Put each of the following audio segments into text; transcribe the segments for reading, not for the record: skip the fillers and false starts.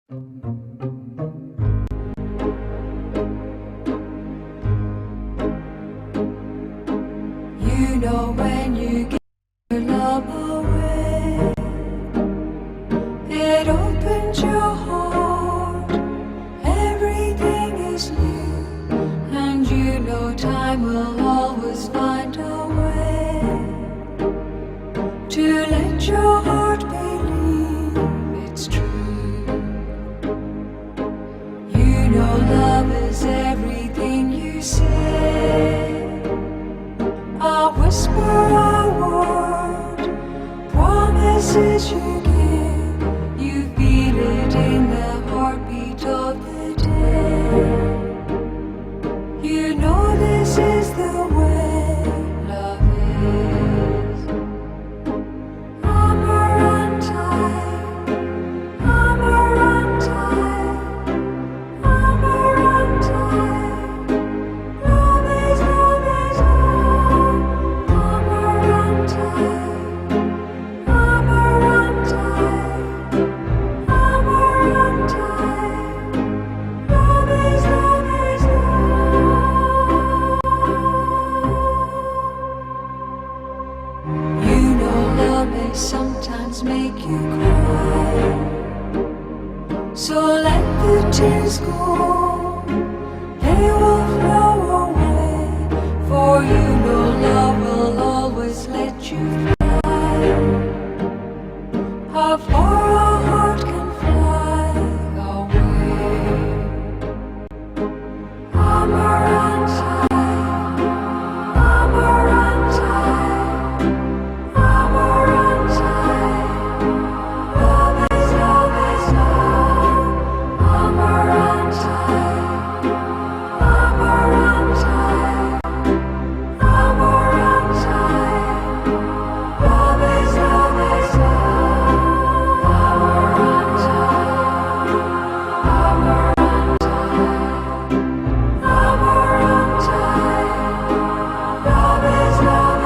You know when you give your love away, it opens your heart, everything is new, and you know time will always find a way to let your heart believe it's true. You know love is everything you say, a whisper, a word, promises you give. You feel it in the heartbeat of the day. You know this is the way love is. Amarante, Amarante, Amarante. Love is love. Amarante, Amarante, Amarante. Love is love. You know love may sometimes make you cry, so let the tears go, they will flow away, for you know love will always let you fly, how far a heart can fly away. Amarante, Amarante, Amarante. Love is love. Amarante, Amarante, Amarante. Love is love. Amarante, Amarante, Amarante. Love is love.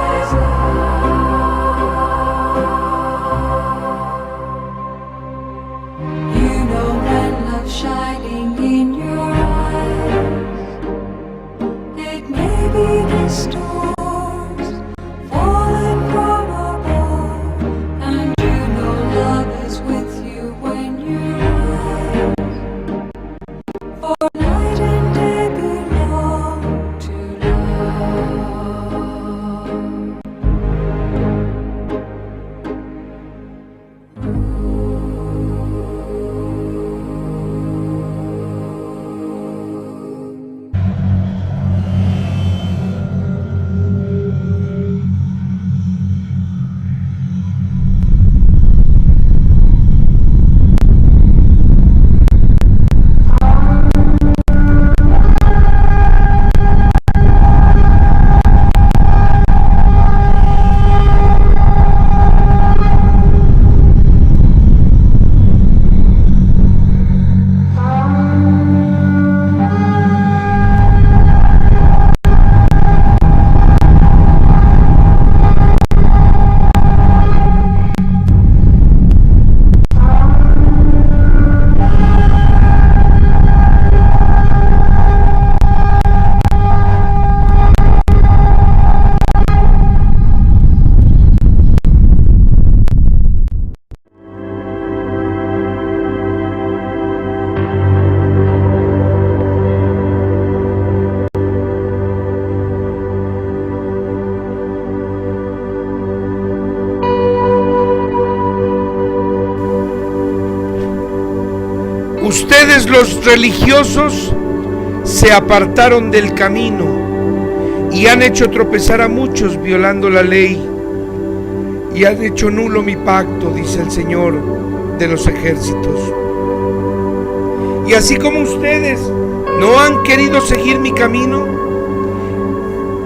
You know when love's shining in your eyes, it may be the stars falling from above, and you know love is with you when you rise, for night and day belong to love. Ustedes los religiosos se apartaron del camino y han hecho tropezar a muchos violando la ley y han hecho nulo mi pacto, dice el Señor de los ejércitos. Y así como ustedes no han querido seguir mi camino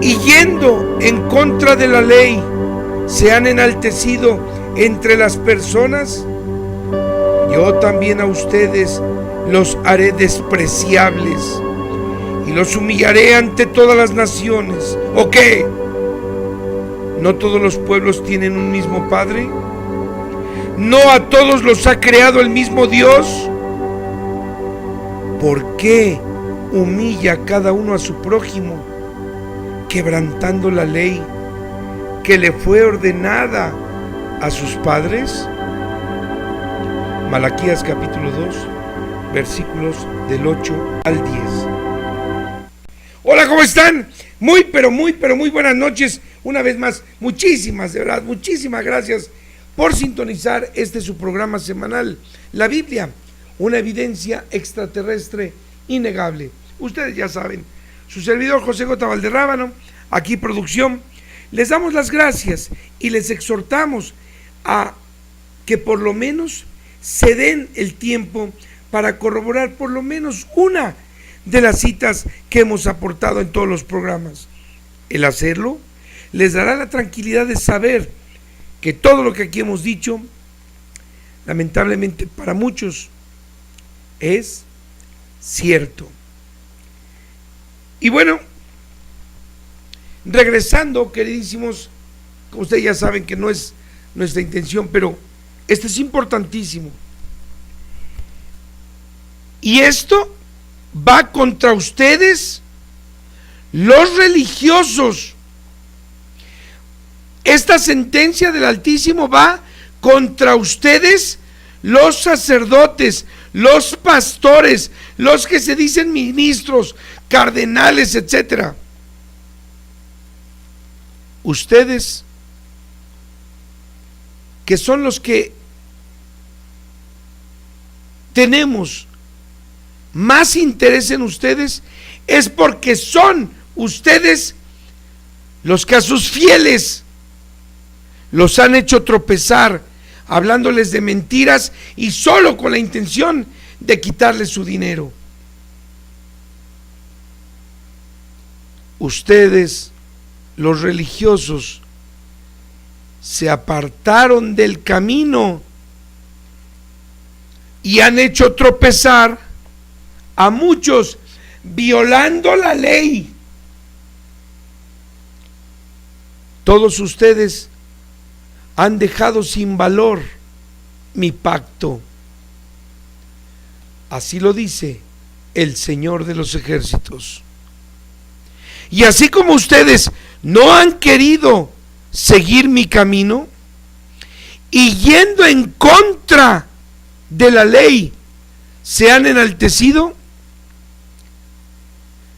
y yendo en contra de la ley se han enaltecido entre las personas, yo también a ustedes los haré despreciables y los humillaré ante todas las naciones. ¿O qué? ¿No todos los pueblos tienen un mismo Padre? ¿No a todos los ha creado el mismo Dios? ¿por qué humilla cada uno a su prójimo, quebrantando la ley que le fue ordenada a sus padres? Malaquías capítulo 2, versículos del 8 al 10. Hola, ¿cómo están? Muy buenas noches. Una vez más, muchísimas gracias por sintonizar su programa semanal, La Biblia, una evidencia extraterrestre innegable. Ustedes ya saben, su servidor José J. Valderrábano, aquí producción, les damos las gracias y les exhortamos a que por lo menos se den el tiempo para corroborar por lo menos una de las citas que hemos aportado en todos los programas. El hacerlo les dará la tranquilidad de saber que todo lo que aquí hemos dicho, lamentablemente para muchos, es cierto. Y bueno, regresando, queridísimos, como ustedes ya saben que no es nuestra intención, pero esto es importantísimo. Y esto va contra ustedes, los religiosos. Esta sentencia del Altísimo va contra ustedes, los sacerdotes, los pastores, los que se dicen ministros, cardenales, etcétera. Ustedes, que son los que tenemos más interés en ustedes, es porque son ustedes los que a sus fieles los han hecho tropezar, hablándoles de mentiras y solo con la intención de quitarles su dinero. Ustedes, los religiosos, se apartaron del camino y han hecho tropezar a muchos, violando la ley. Todos ustedes han dejado sin valor mi pacto. Así lo dice el Señor de los ejércitos. Y así como ustedes no han querido seguir mi camino y yendo en contra de la ley se han enaltecido,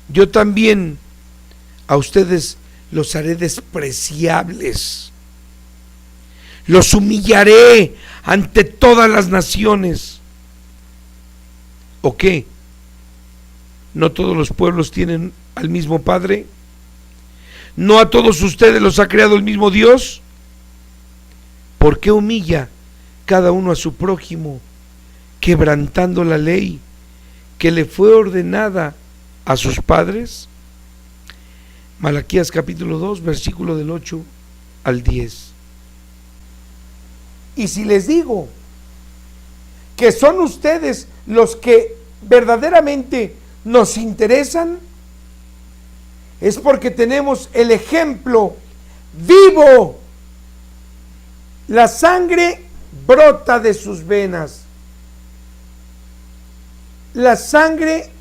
yo también a ustedes los haré despreciables. Los humillaré ante todas las naciones. ¿O qué? ¿No todos los pueblos tienen al mismo Padre? ¿No a todos ustedes los ha creado el mismo Dios? ¿Por qué humilla cada uno a su prójimo, quebrantando la ley que le fue ordenada a sus padres? Malaquías capítulo 2, versículo del 8 al 10. Y si les digo que son ustedes los que verdaderamente nos interesan, es porque tenemos el ejemplo vivo. La sangre brota de sus venas. La sangre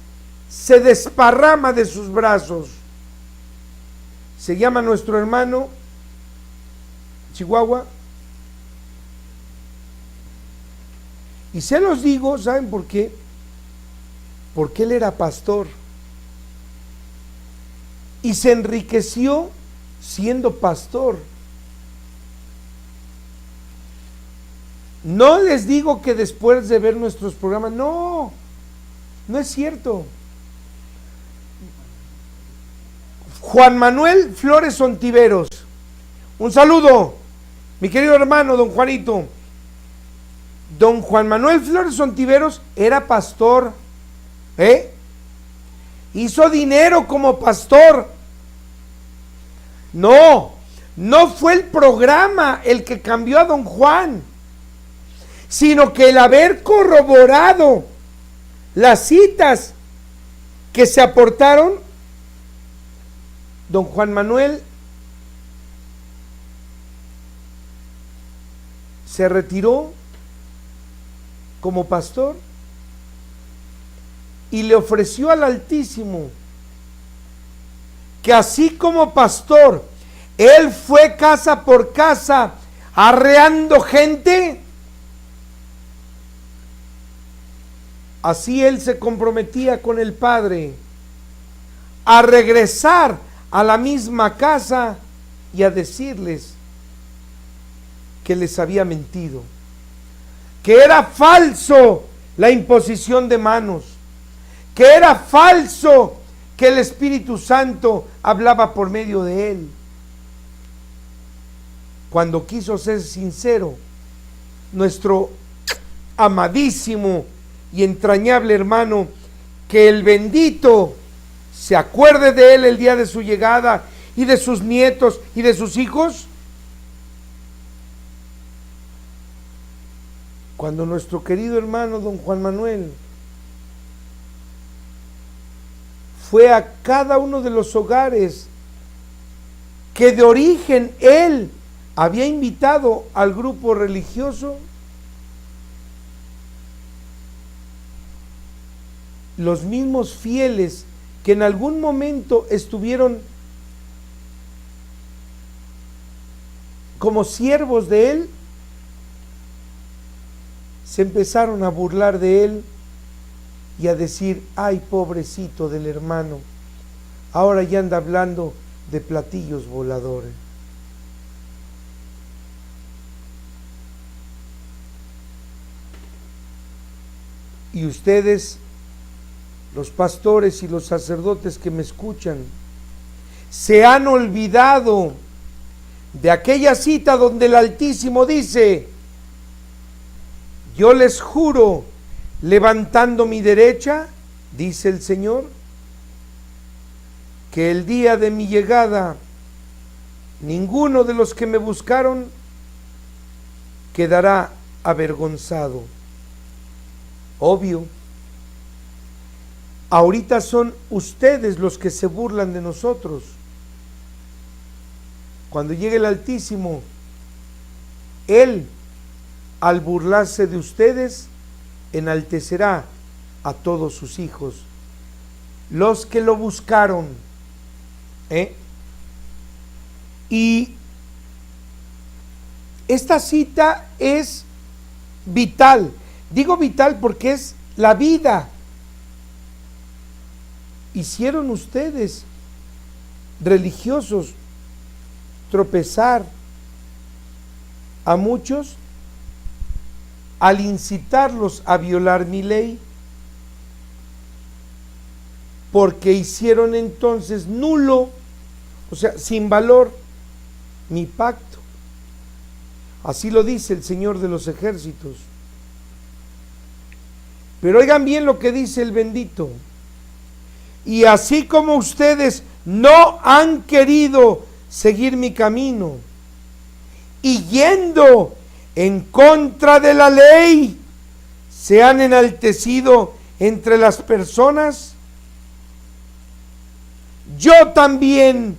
se desparrama de sus brazos. Se llama nuestro hermano Chihuahua. Y se los digo, ¿saben por qué? Porque él era pastor y se enriqueció siendo pastor. No les digo que después de ver nuestros programas, no es cierto. Juan Manuel Flores Ontiveros, un saludo, mi querido hermano don Juanito. Don Juan Manuel Flores Ontiveros era pastor, hizo dinero como pastor. No fue el programa el que cambió a don Juan, sino que el haber corroborado las citas que se aportaron, don Juan Manuel se retiró como pastor y le ofreció al Altísimo que así como pastor, él fue casa por casa arreando gente, así él se comprometía con el Padre a regresar a la misma casa y a decirles que les había mentido, que era falso la imposición de manos, que era falso que el Espíritu Santo hablaba por medio de él. Cuando quiso ser sincero, nuestro amadísimo y entrañable hermano, que el bendito se acuerde de él el día de su llegada y de sus nietos y de sus hijos, cuando nuestro querido hermano don Juan Manuel fue a cada uno de los hogares que de origen él había invitado al grupo religioso, los mismos fieles que en algún momento estuvieron como siervos de él, se empezaron a burlar de él y a decir: ay, pobrecito del hermano, ahora ya anda hablando de platillos voladores. Y ustedes, los pastores y los sacerdotes que me escuchan, se han olvidado de aquella cita donde el Altísimo dice: yo les juro, levantando mi derecha, dice el Señor, que el día de mi llegada, ninguno de los que me buscaron quedará avergonzado. Obvio, ahorita son ustedes los que se burlan de nosotros. Cuando llegue el Altísimo, Él, al burlarse de ustedes, enaltecerá a todos sus hijos, los que lo buscaron. Y esta cita es vital. Digo vital porque es la vida. Hicieron ustedes, religiosos, tropezar a muchos al incitarlos a violar mi ley, porque hicieron entonces nulo, o sea, sin valor, mi pacto. Así lo dice el Señor de los ejércitos. Pero oigan bien lo que dice el bendito: y así como ustedes no han querido seguir mi camino y yendo en contra de la ley, se han enaltecido entre las personas, yo también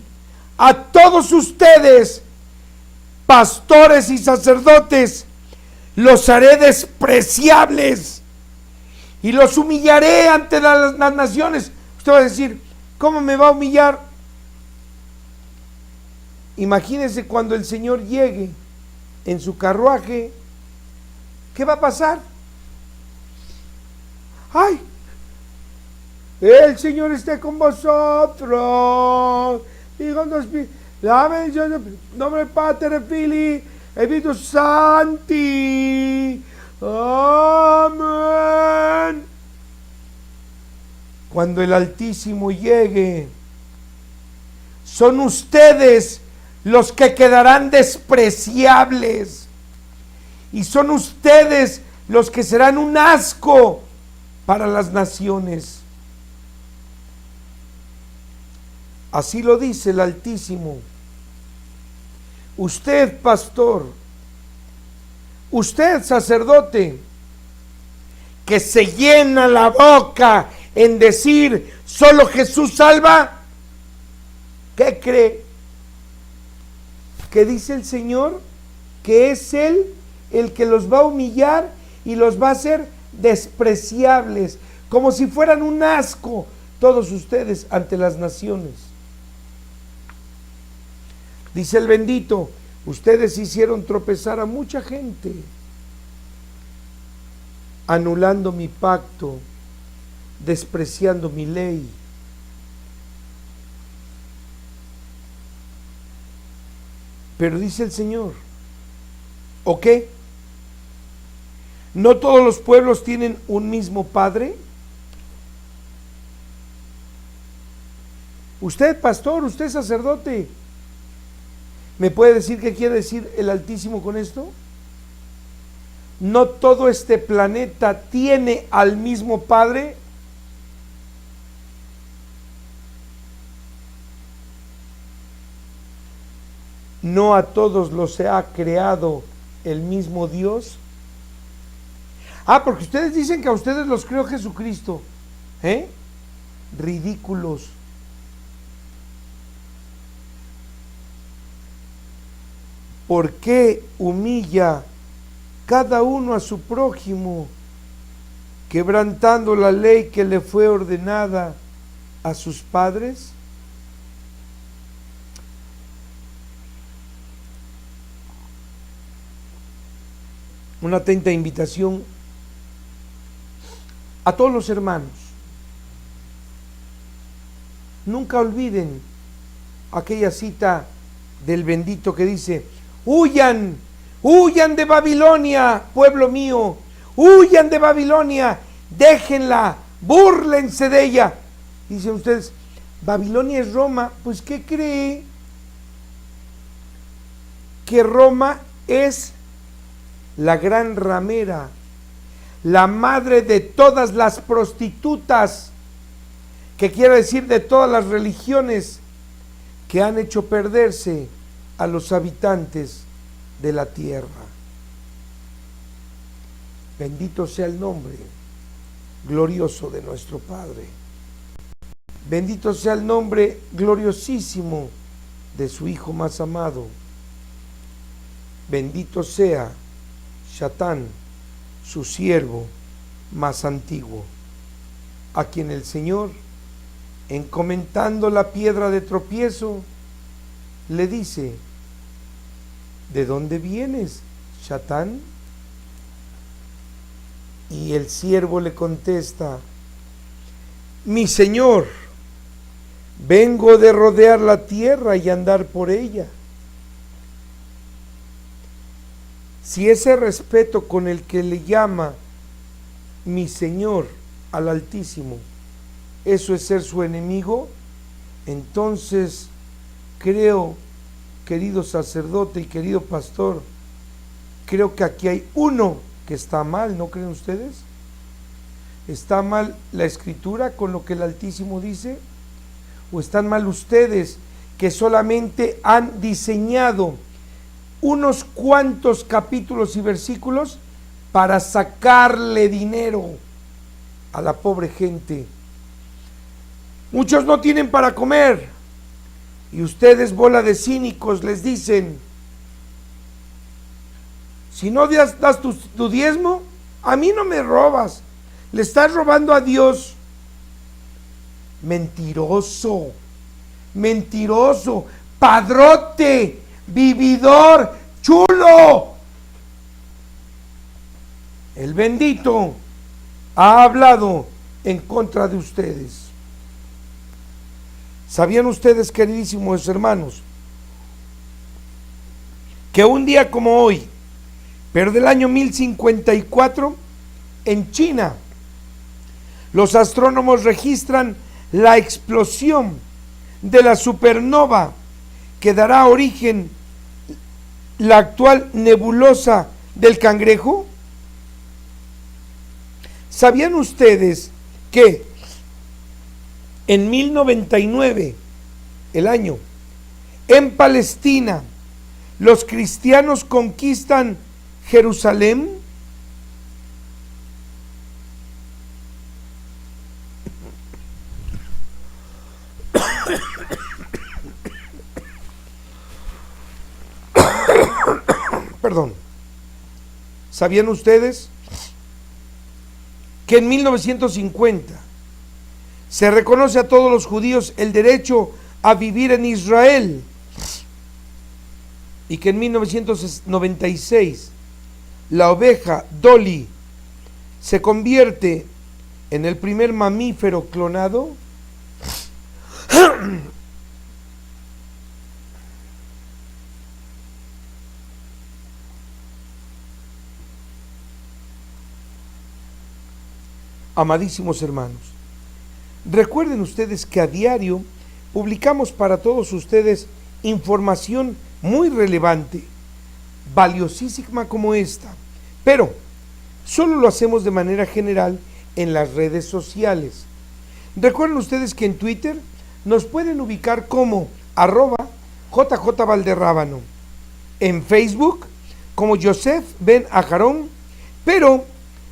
a todos ustedes, pastores y sacerdotes, los haré despreciables y los humillaré ante las naciones. Usted va a decir: ¿cómo me va a humillar? Imagínense cuando el Señor llegue en su carruaje, ¿qué va a pasar? ¡Ay! El Señor esté con vosotros. La bendición del nombre del Padre, Filii, Espíritu Santi. Amén. Cuando el Altísimo llegue, son ustedes los que quedarán despreciables, y son ustedes los que serán un asco para las naciones. Así lo dice el Altísimo. Usted, pastor, usted, sacerdote, que se llena la boca en decir solo Jesús salva, ¿qué cree? Que dice el Señor que es Él el que los va a humillar y los va a hacer despreciables. como si fueran un asco todos ustedes ante las naciones. Dice el bendito, ustedes hicieron tropezar a mucha gente, anulando mi pacto, despreciando mi ley. Pero dice el Señor, ¿o qué? ¿No todos los pueblos tienen un mismo Padre? Usted, pastor, usted, sacerdote, ¿me puede decir qué quiere decir el Altísimo con esto? ¿No todo este planeta tiene al mismo Padre? ¿No a todos los ha creado el mismo Dios? Porque ustedes dicen que a ustedes los creó Jesucristo. Ridículos. ¿Por qué humilla cada uno a su prójimo, quebrantando la ley que le fue ordenada a sus padres? Una atenta invitación a todos los hermanos. Nunca olviden aquella cita del bendito que dice: huyan, huyan de Babilonia, pueblo mío, huyan de Babilonia, déjenla, búrlense de ella. Dicen ustedes, Babilonia es Roma. Pues ¿qué cree? Que Roma es la gran ramera, la madre de todas las prostitutas, que quiere decir de todas las religiones que han hecho perderse a los habitantes de la tierra. Bendito sea el nombre glorioso de nuestro Padre. Bendito sea el nombre gloriosísimo de su Hijo más amado. Bendito sea Satán, su siervo más antiguo, a quien el Señor, encomendando la piedra de tropiezo, le dice: ¿de dónde vienes, Satán? Y el siervo le contesta: mi Señor, vengo de rodear la tierra y andar por ella. Si ese respeto con el que le llama mi Señor al Altísimo, eso es ser su enemigo, entonces creo, querido sacerdote y querido pastor, creo que aquí hay uno que está mal, ¿no creen ustedes? ¿Está mal la Escritura con lo que el Altísimo dice? ¿O están mal ustedes que solamente han diseñado unos cuantos capítulos y versículos para sacarle dinero a la pobre gente? Muchos no tienen para comer y ustedes, bola de cínicos, les dicen: si no das tu diezmo, a mí no me robas, le estás robando a Dios. Mentiroso, mentiroso, padrote, vividor, chulo. El bendito ha hablado en contra de ustedes. ¿Sabían ustedes, queridísimos hermanos, que un día como hoy, pero del año 1054, en China, los astrónomos registran la explosión de la supernova que dará origen la actual nebulosa del Cangrejo? ¿Sabían ustedes que en 1099, el año, en Palestina, los cristianos conquistan Jerusalén? Perdón. ¿Sabían ustedes que en 1950 se reconoce a todos los judíos el derecho a vivir en Israel y que en 1996 la oveja Dolly se convierte en el primer mamífero clonado? Amadísimos hermanos, recuerden ustedes que a diario publicamos para todos ustedes información muy relevante, valiosísima como esta, pero solo lo hacemos de manera general en las redes sociales. Recuerden ustedes que en Twitter nos pueden ubicar como @JJ en Facebook como Yosef Ben Ajarón, pero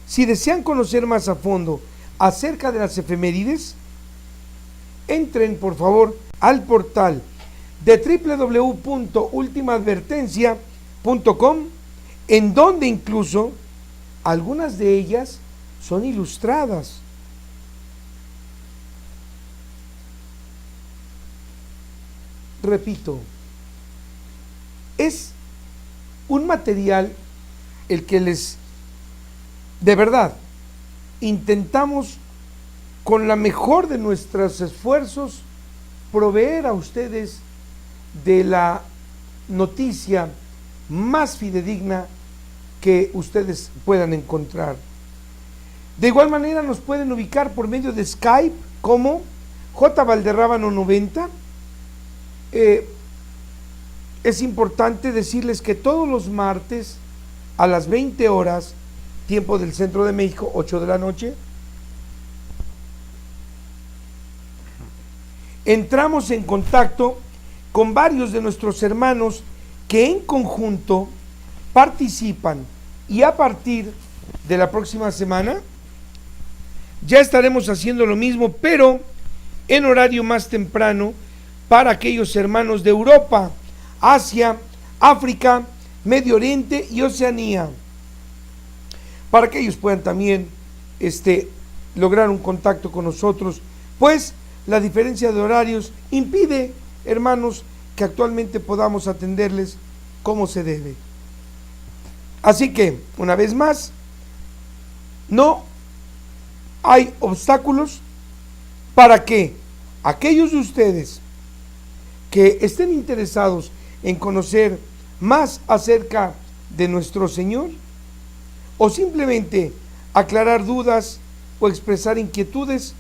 si desean conocer más a fondo acerca de las efemérides, entren por favor al portal de www.ultimaadvertencia.com, en donde incluso algunas de ellas son ilustradas. Repito, es un material el que de verdad intentamos con la mejor de nuestros esfuerzos proveer a ustedes de la noticia más fidedigna que ustedes puedan encontrar. De igual manera nos pueden ubicar por medio de Skype como jvalderrábano90. Es importante decirles que todos los martes a las 20 horas, tiempo del centro de México, 8 de la noche, entramos en contacto con varios de nuestros hermanos que en conjunto participan, y a partir de la próxima semana ya estaremos haciendo lo mismo, pero en horario más temprano, para aquellos hermanos de Europa, Asia, África, Medio Oriente y Oceanía, para que ellos puedan también lograr un contacto con nosotros, pues la diferencia de horarios impide, hermanos, que actualmente podamos atenderles como se debe. Así que, una vez más, no hay obstáculos para que aquellos de ustedes que estén interesados en conocer más acerca de nuestro Señor, o simplemente aclarar dudas o expresar inquietudes,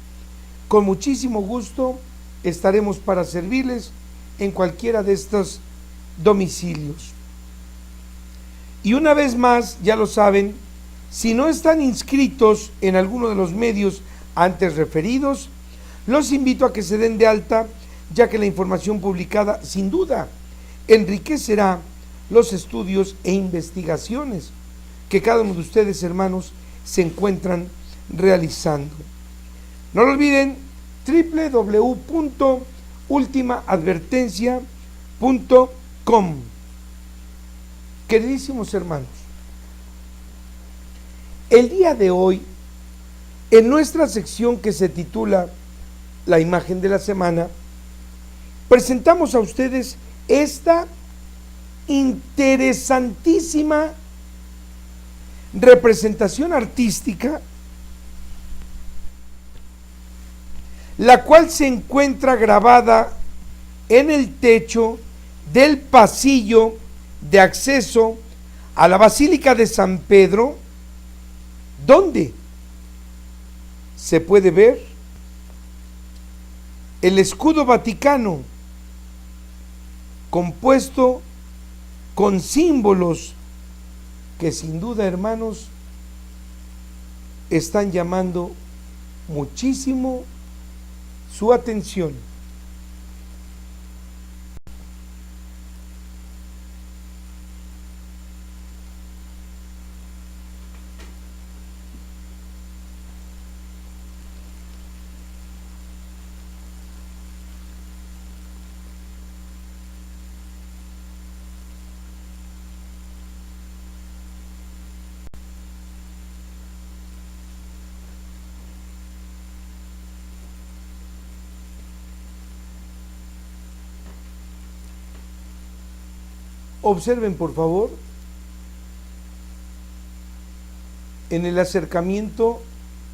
con muchísimo gusto estaremos para servirles en cualquiera de estos domicilios. Y una vez más, ya lo saben, si no están inscritos en alguno de los medios antes referidos, los invito a que se den de alta, ya que la información publicada sin duda enriquecerá los estudios e investigaciones que cada uno de ustedes, hermanos, se encuentran realizando. No lo olviden, www.ultimaadvertencia.com. Queridísimos hermanos, el día de hoy, en nuestra sección que se titula La imagen de la semana, presentamos a ustedes esta interesantísima representación artística, la cual se encuentra grabada en el techo del pasillo de acceso a la Basílica de San Pedro, donde se puede ver el escudo vaticano compuesto con símbolos que sin duda, hermanos, están llamando muchísimo su atención. Observen, por favor, en el acercamiento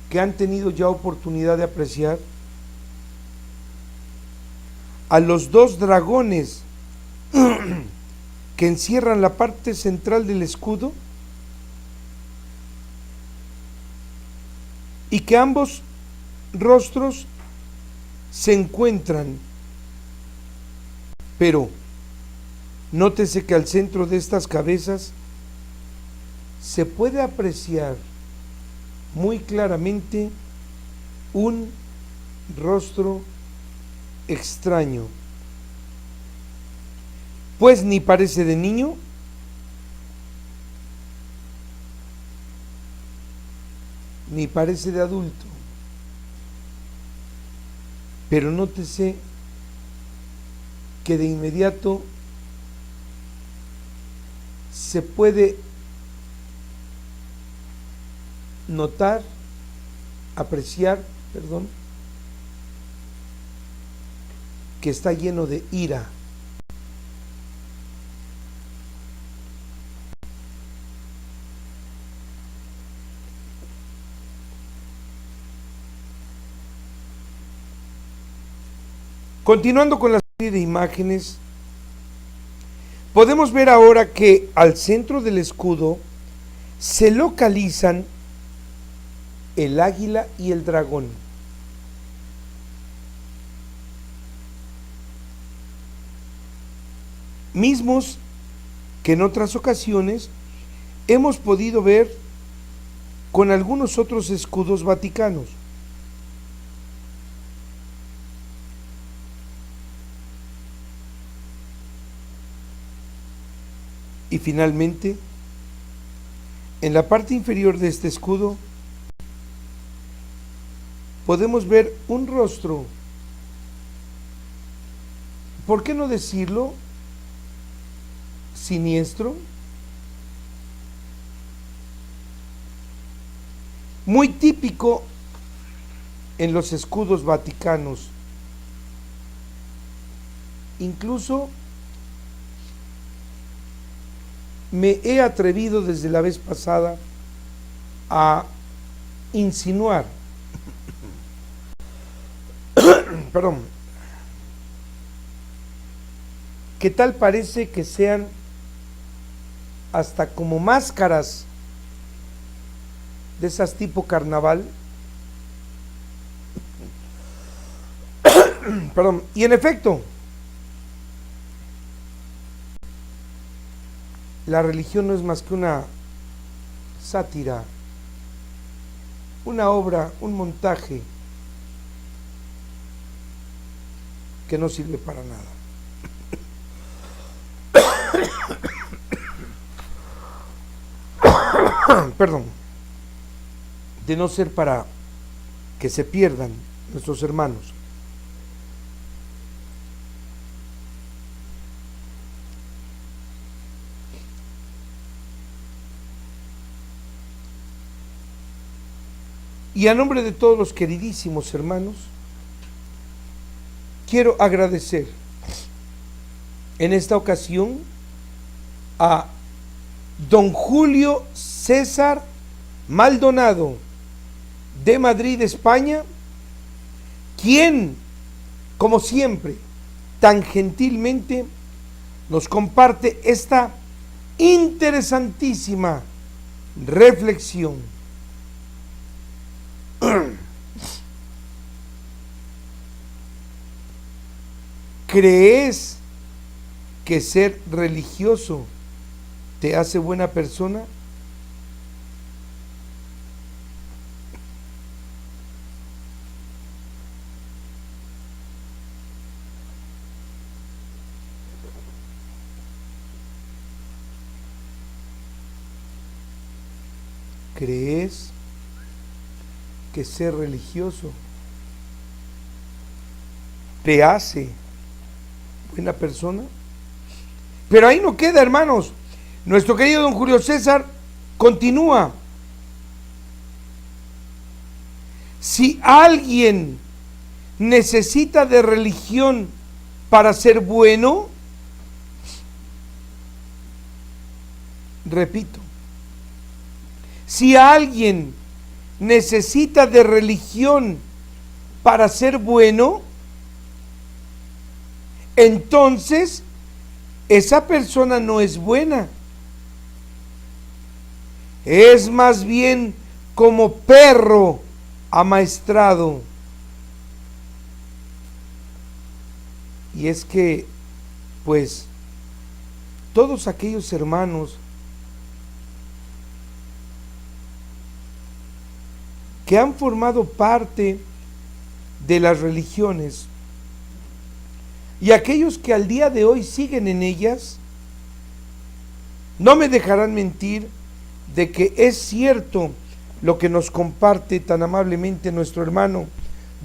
que han tenido ya oportunidad de apreciar a los dos dragones que encierran la parte central del escudo, y que ambos rostros se encuentran, pero nótese que al centro de estas cabezas se puede apreciar muy claramente un rostro extraño, pues ni parece de niño, ni parece de adulto, pero nótese que de inmediato se puede notar, apreciar, que está lleno de ira. Continuando con la serie de imágenes, podemos ver ahora que al centro del escudo se localizan el águila y el dragón. Mismos que en otras ocasiones hemos podido ver con algunos otros escudos vaticanos. Y finalmente, en la parte inferior de este escudo, podemos ver un rostro, ¿por qué no decirlo? Siniestro, muy típico en los escudos vaticanos. Incluso me he atrevido desde la vez pasada a insinuar, ¿qué tal parece que sean hasta como máscaras de esas tipo carnaval? Y en efecto, la religión no es más que una sátira, una obra, un montaje que no sirve para nada. De no ser para que se pierdan nuestros hermanos. Y a nombre de todos los queridísimos hermanos, quiero agradecer en esta ocasión a don Julio César Maldonado de Madrid, España, quien, como siempre, tan gentilmente nos comparte esta interesantísima reflexión. ¿Crees que ser religioso te hace buena persona? ¿Crees que ser religioso te hace buena persona? Pero ahí no queda, hermanos. Nuestro querido don Julio César continúa. Si alguien necesita de religión para ser bueno, Repito, si alguien necesita de religión para ser bueno, entonces esa persona no es buena. Es más bien como perro amaestrado. Y es que, pues, todos aquellos hermanos que han formado parte de las religiones y aquellos que al día de hoy siguen en ellas, no me dejarán mentir de que es cierto lo que nos comparte tan amablemente nuestro hermano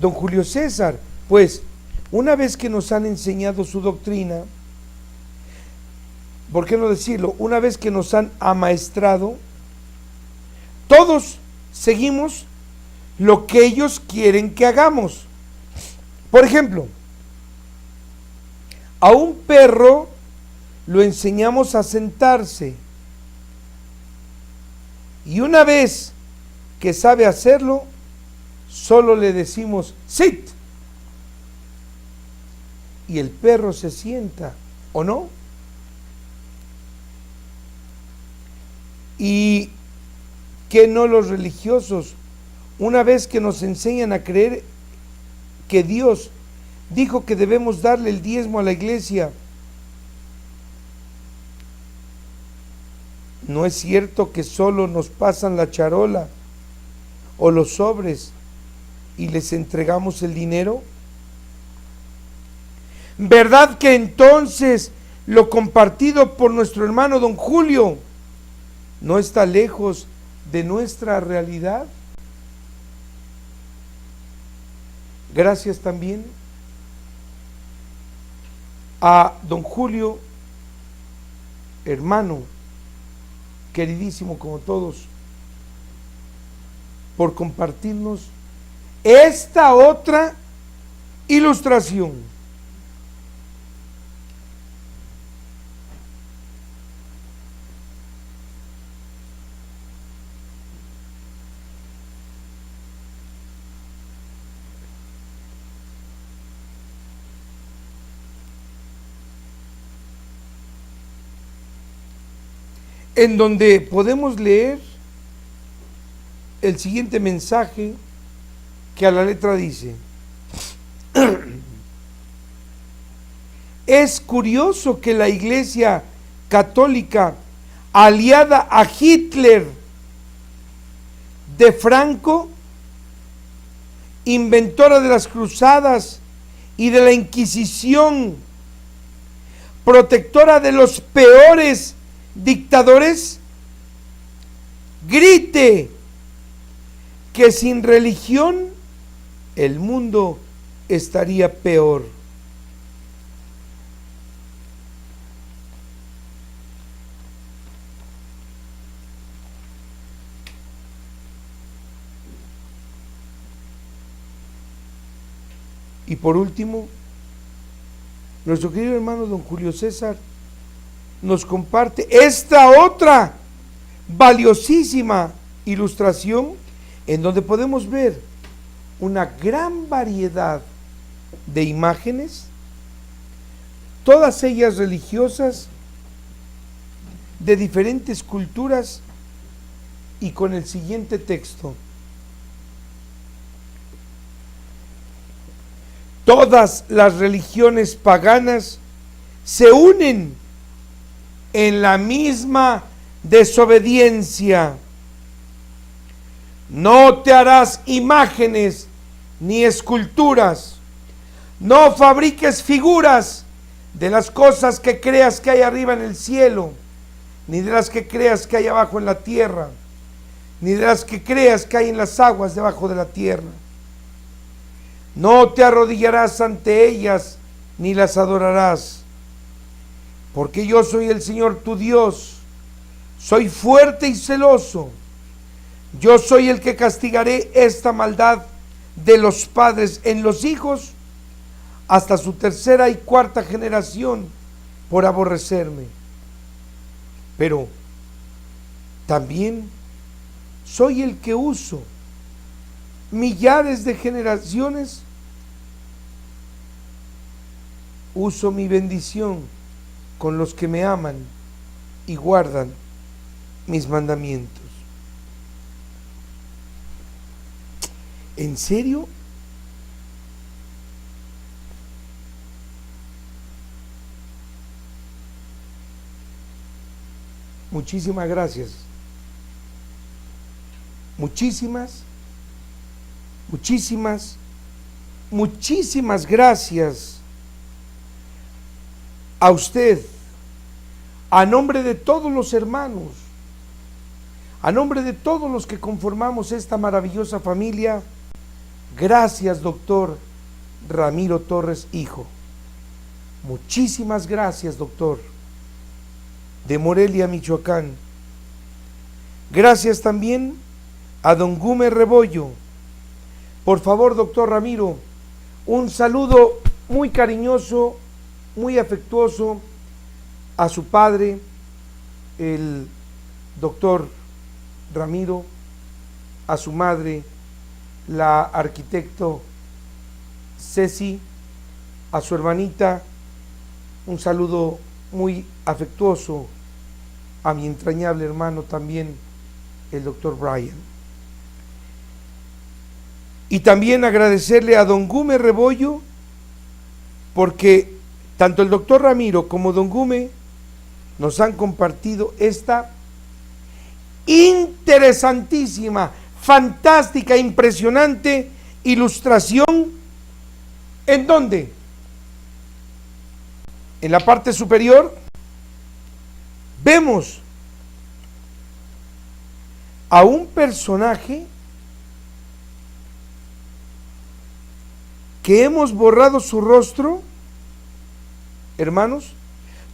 don Julio César, pues una vez que nos han enseñado su doctrina, ¿por qué no decirlo? Una vez que nos han amaestrado, todos seguimos lo que ellos quieren que hagamos. Por ejemplo, a un perro lo enseñamos a sentarse y una vez que sabe hacerlo, solo le decimos sit y el perro se sienta, ¿o no? Y que no los religiosos, una vez que nos enseñan a creer que Dios dijo que debemos darle el diezmo a la iglesia, ¿no es cierto que solo nos pasan la charola o los sobres y les entregamos el dinero? ¿Verdad que entonces lo compartido por nuestro hermano don Julio no está lejos de nuestra realidad? Gracias también a don Julio, hermano, queridísimo como todos, por compartirnos esta otra ilustración. En donde podemos leer el siguiente mensaje que a la letra dice: es curioso que la Iglesia Católica, aliada a Hitler de Franco, inventora de las cruzadas y de la Inquisición, protectora de los peores dictadores, grite que sin religión el mundo estaría peor. Y por último, nuestro querido hermano don Julio César nos comparte esta otra valiosísima ilustración en donde podemos ver una gran variedad de imágenes, todas ellas religiosas, de diferentes culturas, y con el siguiente texto: todas las religiones paganas se unen en la misma desobediencia. No te harás imágenes ni esculturas, no fabriques figuras de las cosas que creas que hay arriba en el cielo, ni de las que creas que hay abajo en la tierra, ni de las que creas que hay en las aguas debajo de la tierra. No te arrodillarás ante ellas, ni las adorarás, porque yo soy el Señor tu Dios, soy fuerte y celoso. Yo soy el que castigaré esta maldad de los padres en los hijos hasta su tercera y cuarta generación por aborrecerme. Pero también soy el que uso millares de generaciones, uso mi bendición con los que me aman y guardan mis mandamientos. ¿En serio? Muchísimas gracias. Muchísimas gracias a usted, a nombre de todos los hermanos, a nombre de todos los que conformamos esta maravillosa familia. Gracias, doctor Ramiro Torres, hijo. Muchísimas gracias, doctor, de Morelia, Michoacán. Gracias también a don Gume Rebollo. Por favor, doctor Ramiro, un saludo muy cariñoso, muy afectuoso a su padre, el doctor Ramiro, a su madre, la arquitecto Ceci, a su hermanita, un saludo muy afectuoso a mi entrañable hermano también, el doctor Brian. Y también agradecerle a don Gume Rebollo, porque tanto el doctor Ramiro como don Gume nos han compartido esta interesantísima, fantástica, impresionante ilustración. ¿En dónde? En la parte superior vemos a un personaje que hemos borrado su rostro, hermanos,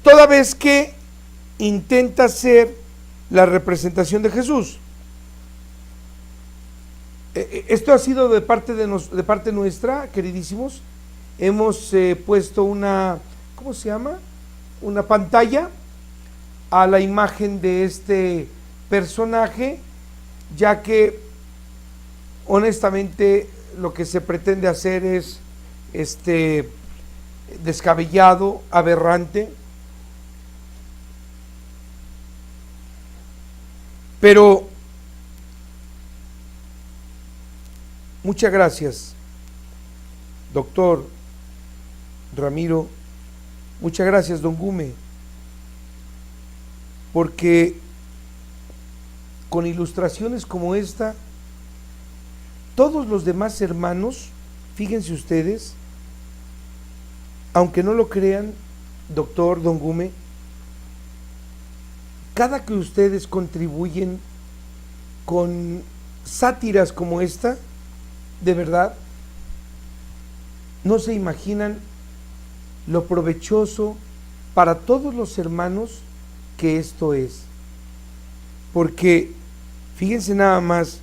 toda vez que intenta ser la representación de Jesús. Esto ha sido de parte nuestra, queridísimos. Hemos puesto una, ¿cómo se llama? Una pantalla a la imagen de este personaje, ya que honestamente lo que se pretende hacer es descabellado, aberrante, pero muchas gracias, doctor Ramiro, muchas gracias, don Gume, porque con ilustraciones como esta, todos los demás hermanos, fíjense ustedes, aunque no lo crean, doctor, don Gume, cada que ustedes contribuyen con sátiras como esta, de verdad, no se imaginan lo provechoso para todos los hermanos que esto es. Porque, fíjense nada más,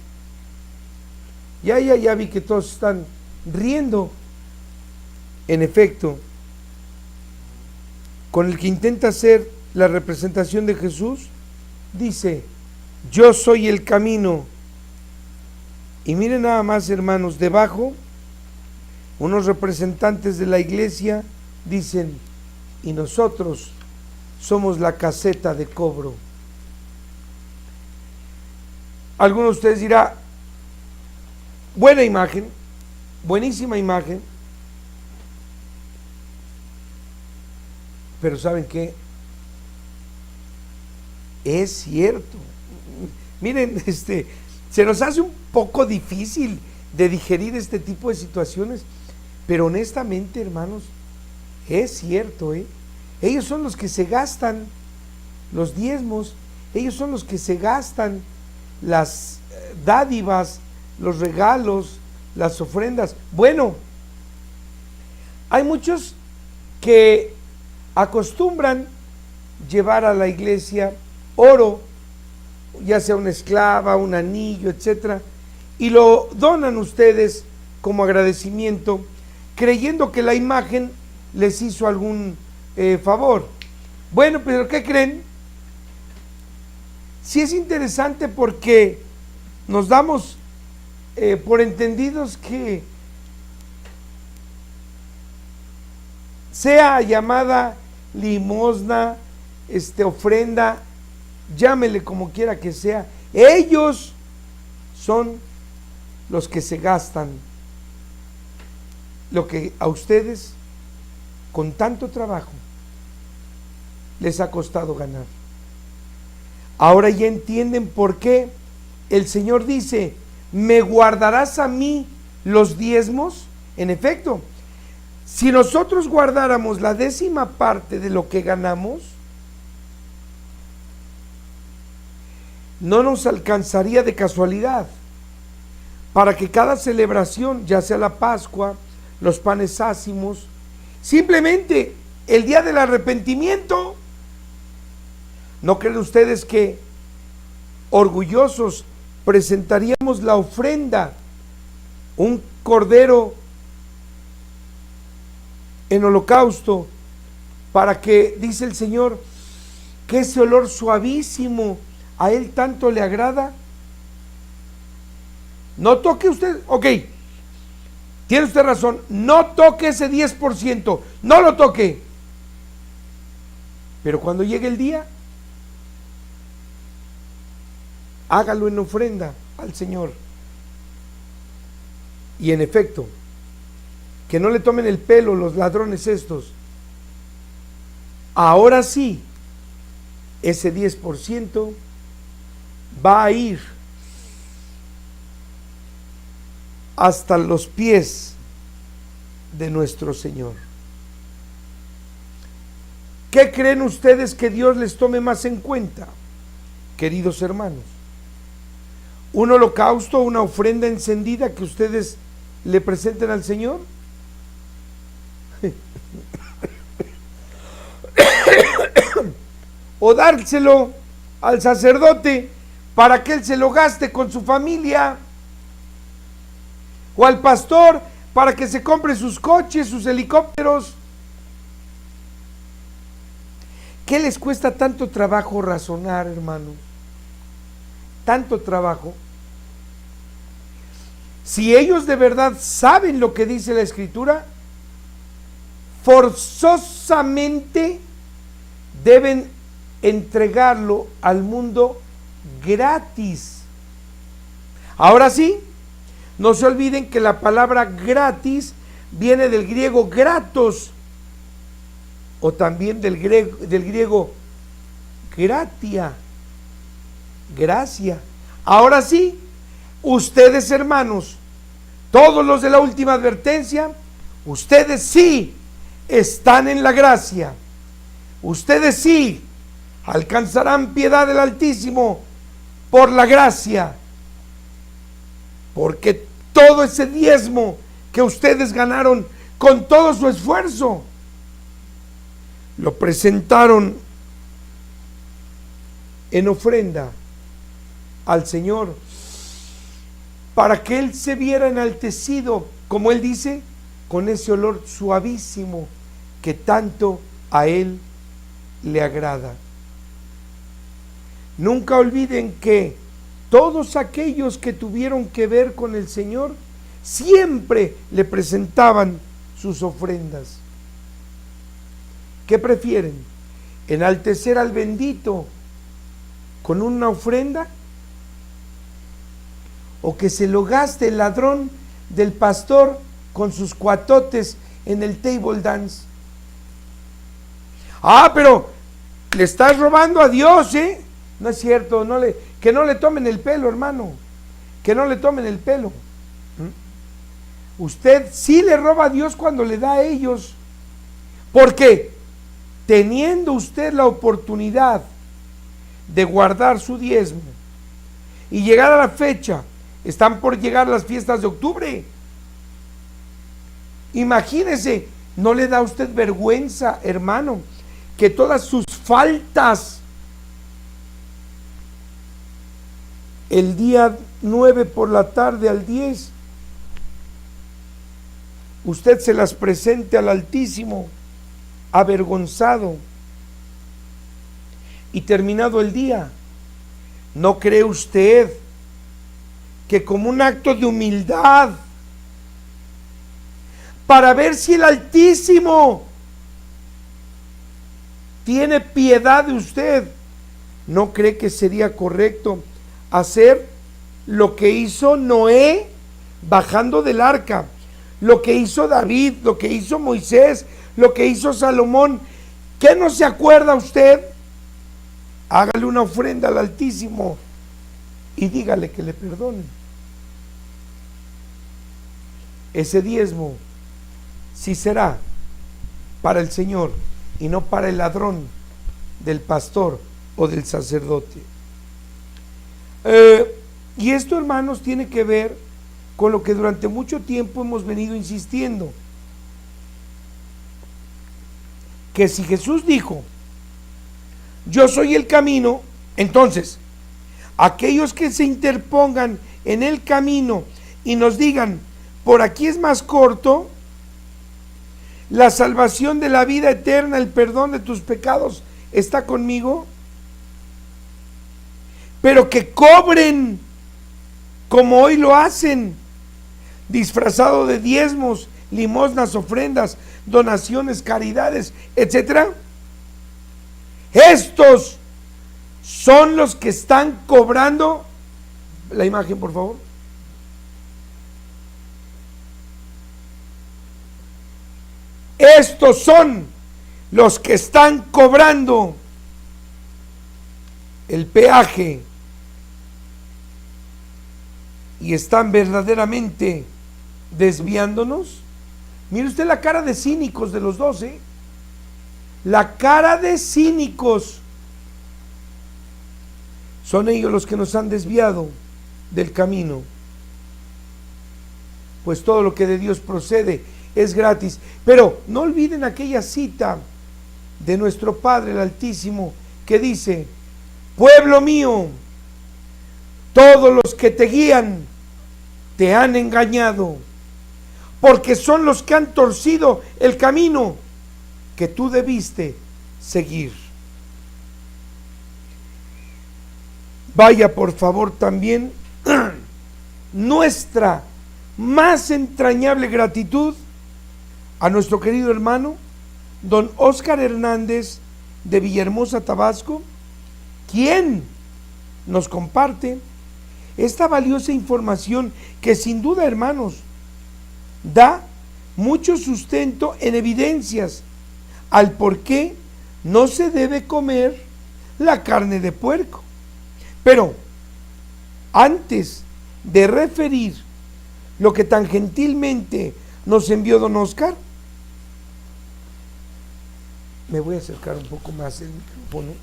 ya vi que todos están riendo. En efecto, con el que intenta hacer la representación de Jesús, dice: yo soy el camino. Y miren nada más, hermanos, debajo, unos representantes de la iglesia dicen: y nosotros somos la caseta de cobro. Alguno de ustedes dirá: buena imagen, buenísima imagen, pero ¿saben qué? Es cierto. Miren, se nos hace un poco difícil de digerir este tipo de situaciones, pero honestamente, hermanos, es cierto, ellos son los que se gastan los diezmos, ellos son los que se gastan las dádivas, los regalos, las ofrendas. Bueno, hay muchos que acostumbran llevar a la iglesia oro, ya sea una esclava, un anillo, etcétera, y lo donan ustedes como agradecimiento, creyendo que la imagen les hizo algún favor. Bueno, pero ¿qué creen? sí es interesante porque nos damos por entendidos que sea llamada limosna, ofrenda, llámele como quiera que sea, ellos son los que se gastan lo que a ustedes con tanto trabajo les ha costado ganar. Ahora ya entienden por qué el Señor dice: ¿me guardarás a mí los diezmos? En efecto, si nosotros guardáramos la 10ª parte de lo que ganamos, no nos alcanzaría de casualidad para que cada celebración, ya sea la Pascua, los panes ácimos, simplemente el día del arrepentimiento, ¿no creen ustedes que orgullosos presentaríamos la ofrenda, un cordero en holocausto, para que, dice el Señor, que ese olor suavísimo a Él tanto le agrada? No toque usted, ok, tiene usted razón, no toque ese 10%, no lo toque. Pero cuando llegue el día, hágalo en ofrenda al Señor. Y en efecto, que no le tomen el pelo los ladrones estos. Ahora sí, ese 10% va a ir hasta los pies de nuestro Señor. ¿Qué creen ustedes que Dios les tome más en cuenta, queridos hermanos? ¿Un holocausto, una ofrenda encendida que ustedes le presenten al Señor? ¿O dárselo al sacerdote para que él se lo gaste con su familia? ¿O al pastor para que se compre sus coches, sus helicópteros? ¿Qué les cuesta tanto trabajo razonar, hermanos? Tanto trabajo. Si ellos de verdad saben lo que dice la Escritura, forzosamente deben entregarlo al mundo gratis. Ahora sí, no se olviden que la palabra gratis viene del griego gratos, o también del griego gratia, gracia. Ahora sí, ustedes, hermanos, todos los de la última advertencia, ustedes sí están en la gracia. Ustedes sí alcanzarán piedad del Altísimo por la gracia, porque todo ese diezmo que ustedes ganaron con todo su esfuerzo, lo presentaron en ofrenda al Señor, para que Él se viera enaltecido, como Él dice, con ese olor suavísimo que tanto a Él le agrada. Nunca olviden que todos aquellos que tuvieron que ver con el Señor siempre le presentaban sus ofrendas. ¿Qué prefieren? ¿Enaltecer al bendito con una ofrenda? ¿O que se lo gaste el ladrón del pastor con sus cuatotes en el table dance? Ah, pero le estás robando a Dios, ¿eh? No es cierto, que no le tomen el pelo, hermano, que no le tomen el pelo. Usted sí le roba a Dios cuando le da a ellos, porque teniendo usted la oportunidad de guardar su diezmo y llegar a la fecha, están por llegar las fiestas de octubre. Imagínese, ¿no le da a usted vergüenza, hermano, que todas sus faltas el día 9 por la tarde al 10, usted se las presente al Altísimo avergonzado, y terminado el día ¿No cree usted que como un acto de humildad, para ver si el Altísimo tiene piedad de usted, no cree que sería correcto hacer lo que hizo Noé bajando del arca, lo que hizo David, lo que hizo Moisés, lo que hizo Salomón? ¿Qué no se acuerda usted? Hágale una ofrenda al Altísimo y dígale que le perdone. Ese diezmo sí será para el Señor y no para el ladrón del pastor o del sacerdote. Y esto, hermanos, tiene que ver con lo que durante mucho tiempo hemos venido insistiendo, que si Jesús dijo, yo soy el camino, entonces aquellos que se interpongan en el camino y nos digan, por aquí es más corto, la salvación de la vida eterna, el perdón de tus pecados está conmigo, pero que cobren como hoy lo hacen, disfrazado de diezmos, limosnas, ofrendas, donaciones, caridades, etcétera. Estos son los que están cobrando. La imagen, por favor. Estos son los que están cobrando el peaje y están verdaderamente desviándonos. Mire usted la cara de cínicos de los dos, la cara de cínicos. Son ellos los que nos han desviado del camino, pues todo lo que de Dios procede es gratis. Pero no olviden aquella cita de nuestro Padre el Altísimo que dice, pueblo mío, todos los que te guían te han engañado, porque son los que han torcido el camino que tú debiste seguir. Vaya por favor también nuestra más entrañable gratitud a nuestro querido hermano don Óscar Hernández de Villahermosa, Tabasco, quien nos comparte esta valiosa información que sin duda, hermanos, da mucho sustento en evidencias al por qué no se debe comer la carne de puerco. Pero antes de referir lo que tan gentilmente nos envió don Óscar, me voy a acercar un poco más el micrófono.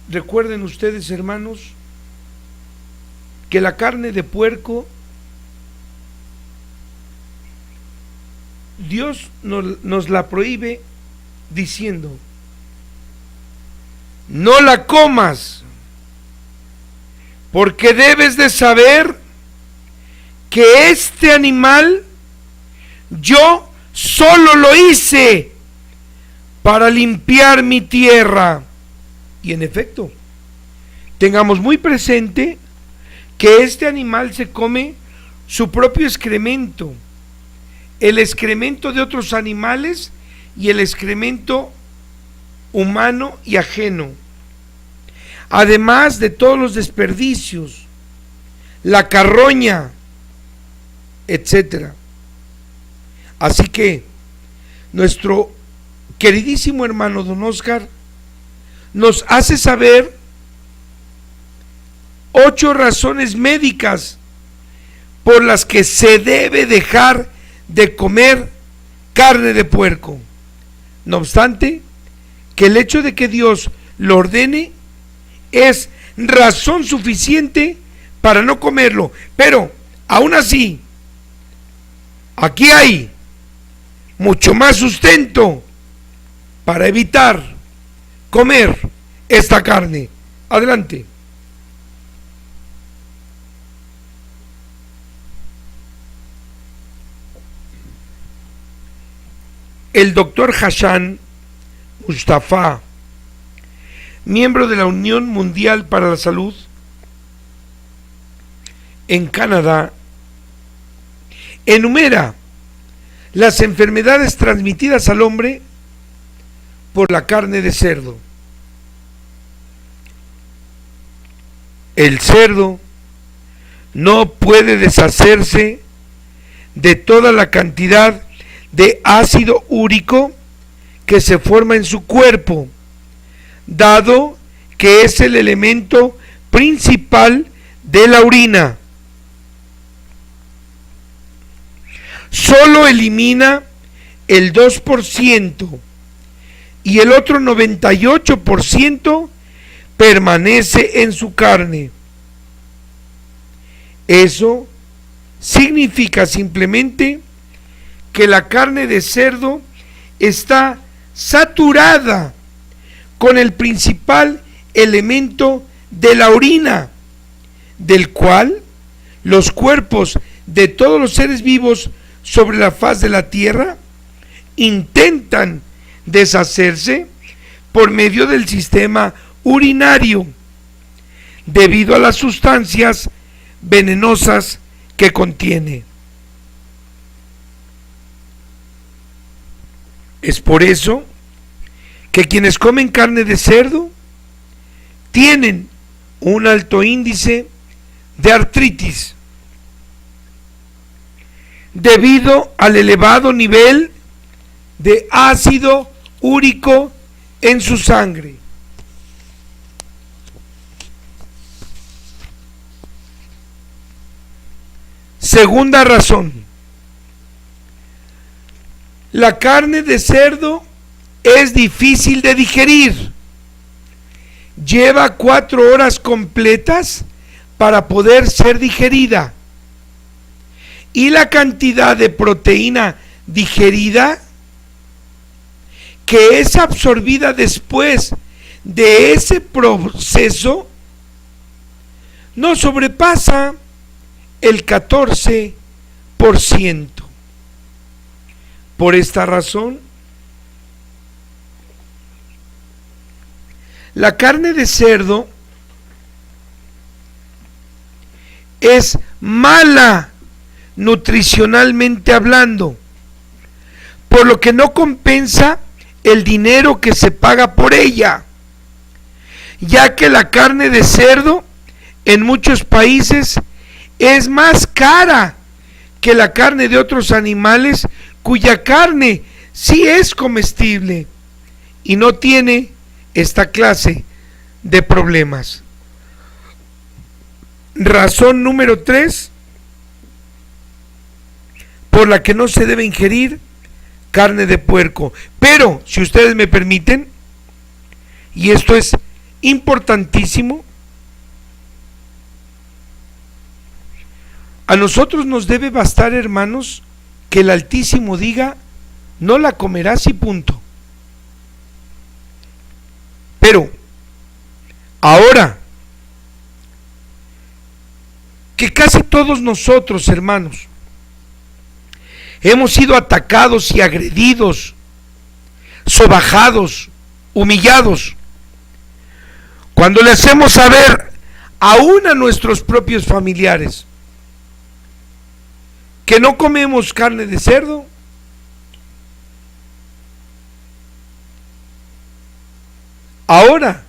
Recuerden ustedes, hermanos, que la carne de puerco Dios nos la prohíbe diciendo, no la comas, porque debes de saber que este animal yo solo lo hice para limpiar mi tierra. Y en efecto, tengamos muy presente que este animal se come su propio excremento, el excremento de otros animales y el excremento humano y ajeno, además de todos los desperdicios, la carroña, etcétera. Así que nuestro queridísimo hermano don Óscar nos hace saber 8 razones médicas por las que se debe dejar de comer carne de puerco. No obstante, que el hecho de que Dios lo ordene es razón suficiente para no comerlo. Pero aún así, aquí hay mucho más sustento para evitar comer esta carne. Adelante. El doctor Hassan Mustafa, miembro de la Unión Mundial para la Salud en Canadá, enumera las enfermedades transmitidas al hombre por la carne de cerdo. El cerdo no puede deshacerse de toda la cantidad de ácido úrico que se forma en su cuerpo, dado que es el elemento principal de la orina. Solo elimina el 2% y el otro 98% permanece en su carne. Eso significa simplemente que la carne de cerdo está saturada con el principal elemento de la orina, del cual los cuerpos de todos los seres vivos sobre la faz de la tierra intentan deshacerse por medio del sistema urinario, debido a las sustancias venenosas que contiene. Es por eso que quienes comen carne de cerdo tienen un alto índice de artritis, debido al elevado nivel de ácido úrico en su sangre. Segunda razón: la carne de cerdo es difícil de digerir. Lleva 4 horas completas para poder ser digerida. Y la cantidad de proteína digerida que es absorbida después de ese proceso no sobrepasa el 14%. Por esta razón, la carne de cerdo es mala nutricionalmente hablando, por lo que no compensa el dinero que se paga por ella, ya que la carne de cerdo en muchos países es más cara que la carne de otros animales cuya carne sí es comestible y no tiene esta clase de problemas. Razón número 3 por la que no se debe ingerir carne de puerco. Pero, si ustedes me permiten, y esto es importantísimo, a nosotros nos debe bastar, hermanos, que el Altísimo diga: no la comerás y punto. Pero ahora que casi todos nosotros, hermanos, hemos sido atacados y agredidos, sobajados, humillados, cuando le hacemos saber aún a nuestros propios familiares que no comemos carne de cerdo, ahora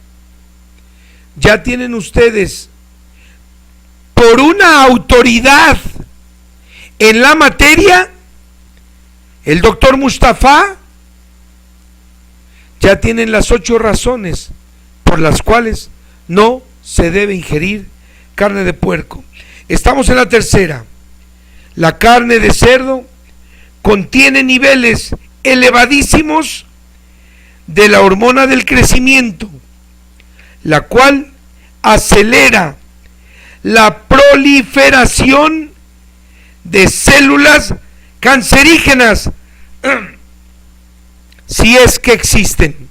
ya tienen ustedes, por una autoridad en la materia, el doctor Mustafa, ya tienen las 8 razones por las cuales no se debe ingerir carne de puerco. Estamos en la tercera. La carne de cerdo contiene niveles elevadísimos de la hormona del crecimiento, la cual acelera la proliferación de células cancerígenas, si es que existen.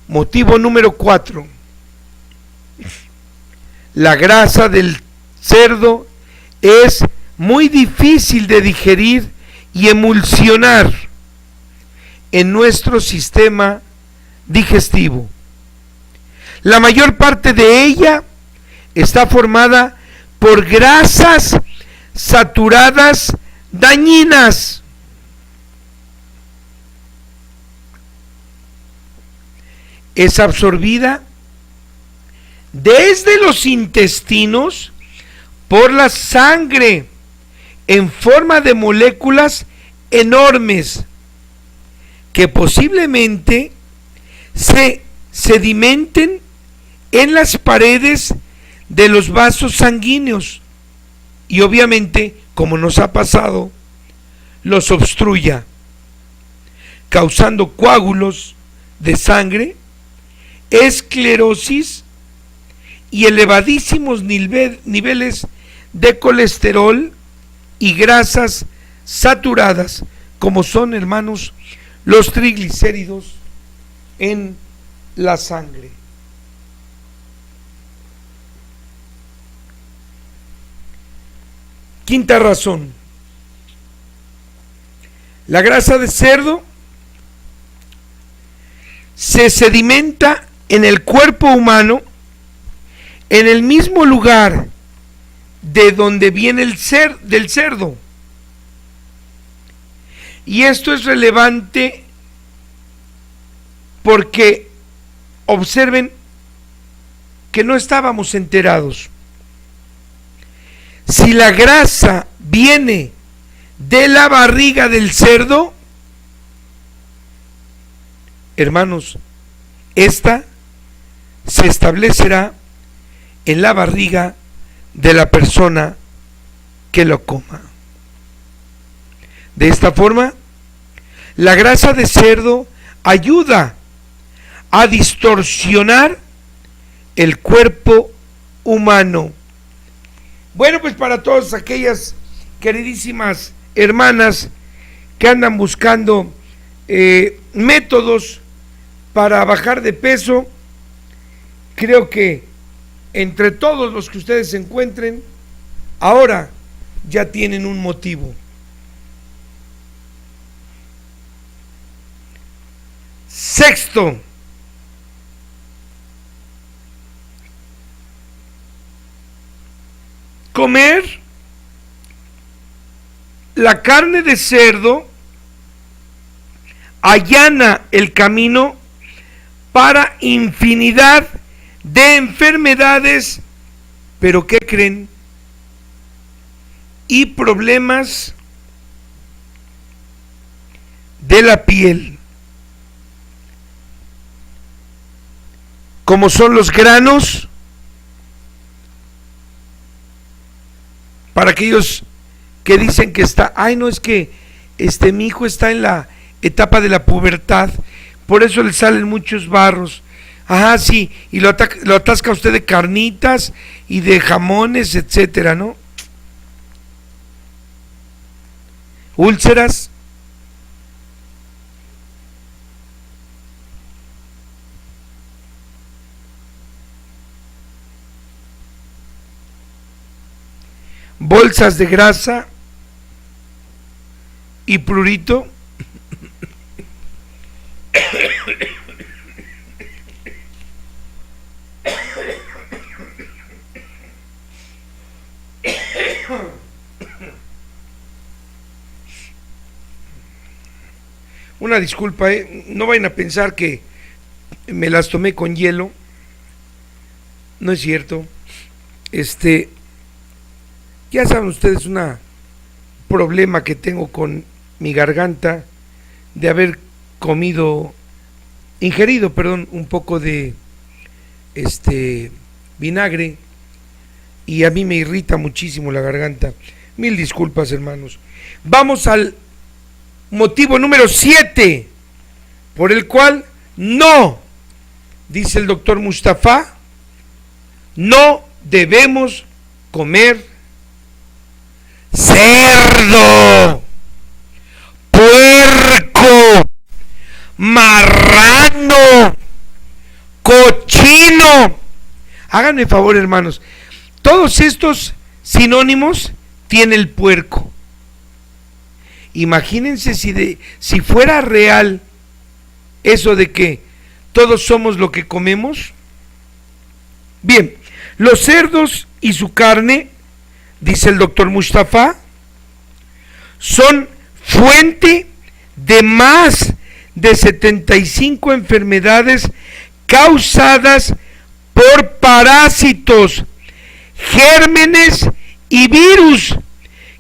Motivo número 4. La grasa del cerdo es muy difícil de digerir y emulsionar en nuestro sistema digestivo. La mayor parte de ella está formada por grasas saturadas dañinas. Es absorbida desde los intestinos por la sangre en forma de moléculas enormes que posiblemente se sedimenten en las paredes de los vasos sanguíneos y obviamente, como nos ha pasado, los obstruya, causando coágulos de sangre, esclerosis y elevadísimos niveles de colesterol y grasas saturadas, como son, hermanos, los triglicéridos en la sangre. Quinta razón: la grasa de cerdo se sedimenta en el cuerpo humano en el mismo lugar de donde viene del cerdo. Y esto es relevante porque observen que no estábamos enterados. Si la grasa viene de la barriga del cerdo, hermanos, esta se establecerá en la barriga de la persona que lo coma. De esta forma, la grasa de cerdo ayuda a distorsionar el cuerpo humano. Bueno, pues para todas aquellas queridísimas hermanas que andan buscando métodos para bajar de peso, creo que entre todos los que ustedes encuentren, ahora ya tienen un motivo. Sexto: comer la carne de cerdo allana el camino para infinidad de enfermedades, pero ¿qué creen? Y problemas de la piel, como son los granos. Para aquellos que dicen que está, ay, no, es que mi hijo está en la etapa de la pubertad, por eso le salen muchos barros. Ajá, sí, y lo atasca usted de carnitas y de jamones, etcétera, ¿no? Úlceras. Bolsas de grasa y prurito. Una disculpa, no vayan a pensar que me las tomé con hielo. No es cierto. Ya saben ustedes, un problema que tengo con mi garganta de haber ingerido un poco de vinagre, y a mí me irrita muchísimo la garganta. Mil disculpas, hermanos. Vamos al motivo número 7, por el cual no, dice el doctor Mustafa, no debemos comer cerdo, puerco, marrano, cochino. Háganme favor, hermanos, todos estos sinónimos tiene el puerco. Imagínense si fuera real eso de que todos somos lo que comemos. Bien, los cerdos y su carne, dice el doctor Mustafa, son fuente de más de 75 enfermedades causadas por parásitos, gérmenes y virus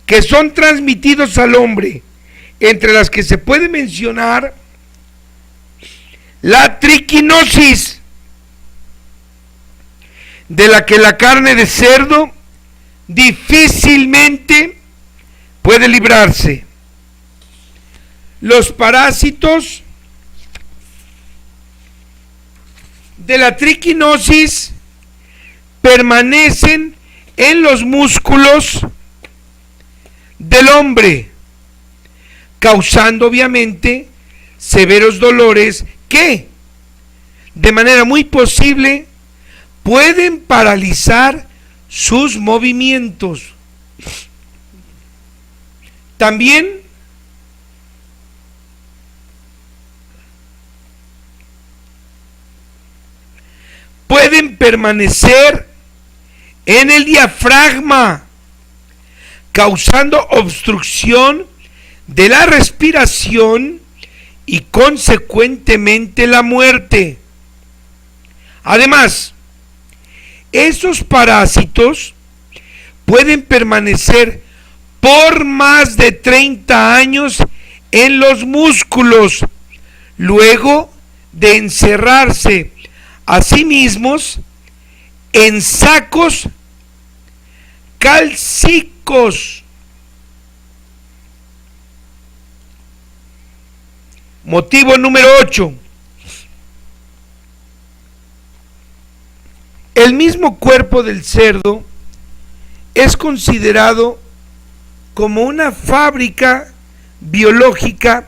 que son transmitidos al hombre, entre las que se puede mencionar la triquinosis, de la que la carne de cerdo difícilmente puede librarse. Los parásitos de la triquinosis permanecen en los músculos del hombre, causando obviamente severos dolores que, de manera muy posible, pueden paralizar sus movimientos. También pueden permanecer en el diafragma, causando obstrucción de la respiración y consecuentemente la muerte. Además, esos parásitos pueden permanecer por más de 30 años en los músculos, luego de encerrarse a sí mismos en sacos cálcicos. Motivo número 8. El mismo cuerpo del cerdo es considerado como una fábrica biológica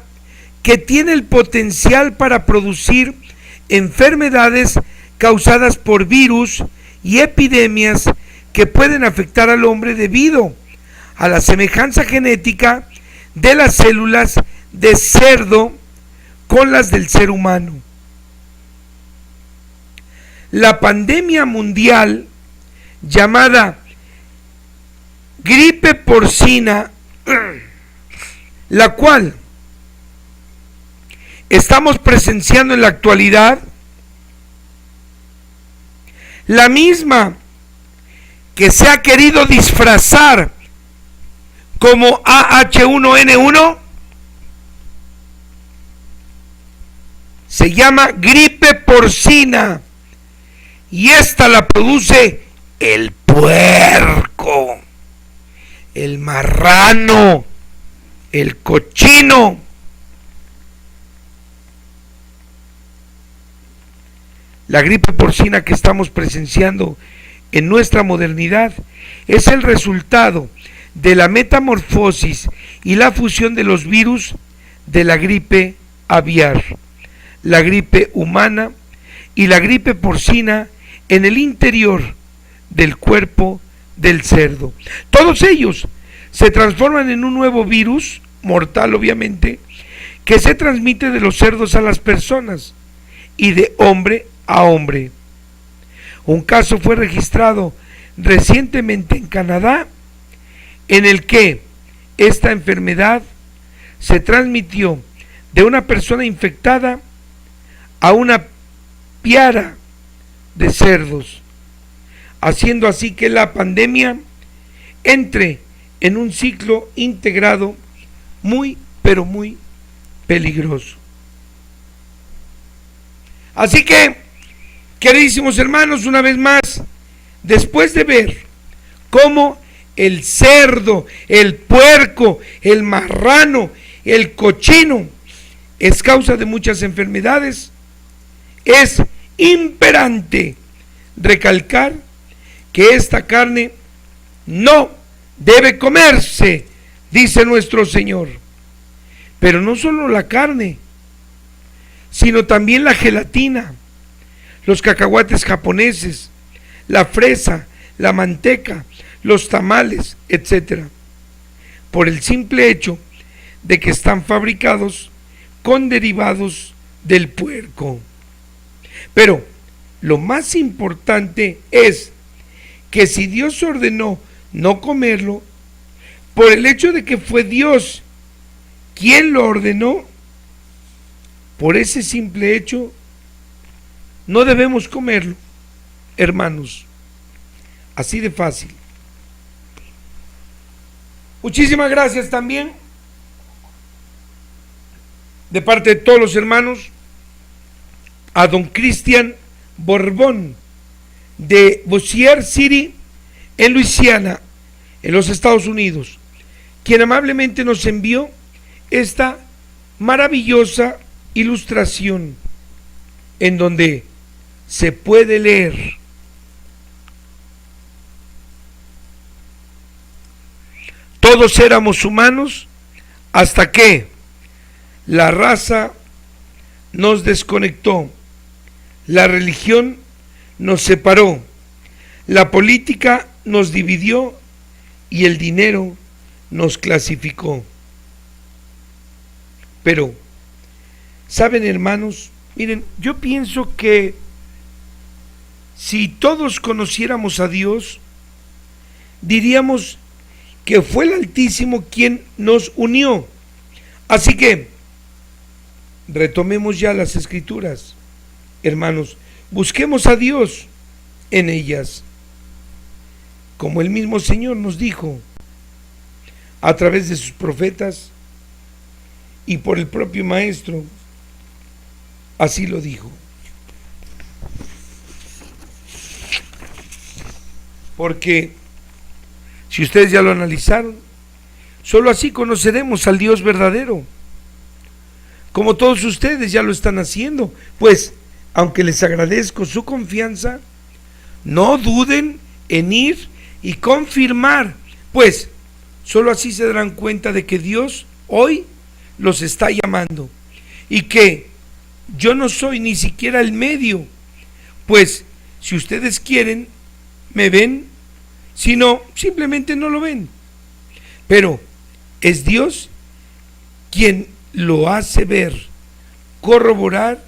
que tiene el potencial para producir enfermedades causadas por virus y epidemias que pueden afectar al hombre debido a la semejanza genética de las células de cerdo con las del ser humano. La pandemia mundial llamada gripe porcina, la cual estamos presenciando en la actualidad, la misma que se ha querido disfrazar como AH1N1, se llama gripe porcina, y esta la produce el puerco, el marrano, el cochino. La gripe porcina que estamos presenciando en nuestra modernidad es el resultado de la metamorfosis y la fusión de los virus de la gripe aviar, la gripe humana y la gripe porcina en el interior del cuerpo del cerdo. Todos ellos se transforman en un nuevo virus, mortal obviamente, que se transmite de los cerdos a las personas y de hombre a hombre. Un caso fue registrado recientemente en Canadá, en el que esta enfermedad se transmitió de una persona infectada a una piara de cerdos, haciendo así que la pandemia entre en un ciclo integrado muy, pero muy peligroso. Así que, queridísimos hermanos, una vez más, después de ver cómo el cerdo, el puerco, el marrano, el cochino es causa de muchas enfermedades, es imperante recalcar que esta carne no debe comerse, dice nuestro Señor. Pero no solo la carne, sino también la gelatina, los cacahuates japoneses, la fresa, la manteca, los tamales, etc. por el simple hecho de que están fabricados con derivados del puerco. Pero lo más importante es que si Dios ordenó no comerlo, por el hecho de que fue Dios quien lo ordenó, por ese simple hecho no debemos comerlo, hermanos. Así de fácil. Muchísimas gracias también de parte de todos los hermanos a don Cristian Borbón de Bossier City en Luisiana, en los Estados Unidos, quien amablemente nos envió esta maravillosa ilustración en donde se puede leer: todos éramos humanos hasta que la raza nos desconectó, la religión nos separó, la política nos dividió y el dinero nos clasificó. Pero, ¿saben, hermanos? Miren, yo pienso que si todos conociéramos a Dios, diríamos que fue el Altísimo quien nos unió. Así que retomemos ya las Escrituras, hermanos, busquemos a Dios en ellas, como el mismo Señor nos dijo a través de sus profetas y por el propio Maestro, así lo dijo. Porque si ustedes ya lo analizaron, solo así conoceremos al Dios verdadero, como todos ustedes ya lo están haciendo. Pues, aunque les agradezco su confianza, no duden en ir y confirmar, pues solo así se darán cuenta de que Dios hoy los está llamando y que yo no soy ni siquiera el medio, pues si ustedes quieren, me ven, si no, simplemente no lo ven, pero es Dios quien lo hace ver, corroborar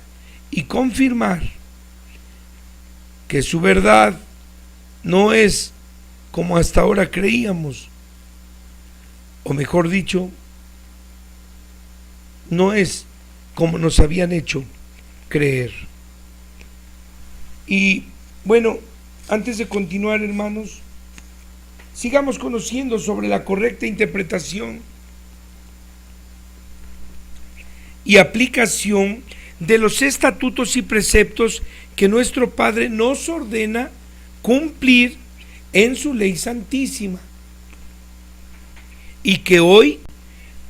y confirmar que su verdad no es como hasta ahora creíamos, o mejor dicho, no es como nos habían hecho creer. Y bueno, antes de continuar, hermanos, sigamos conociendo sobre la correcta interpretación y aplicación de los estatutos y preceptos que nuestro Padre nos ordena cumplir en su ley santísima, y que hoy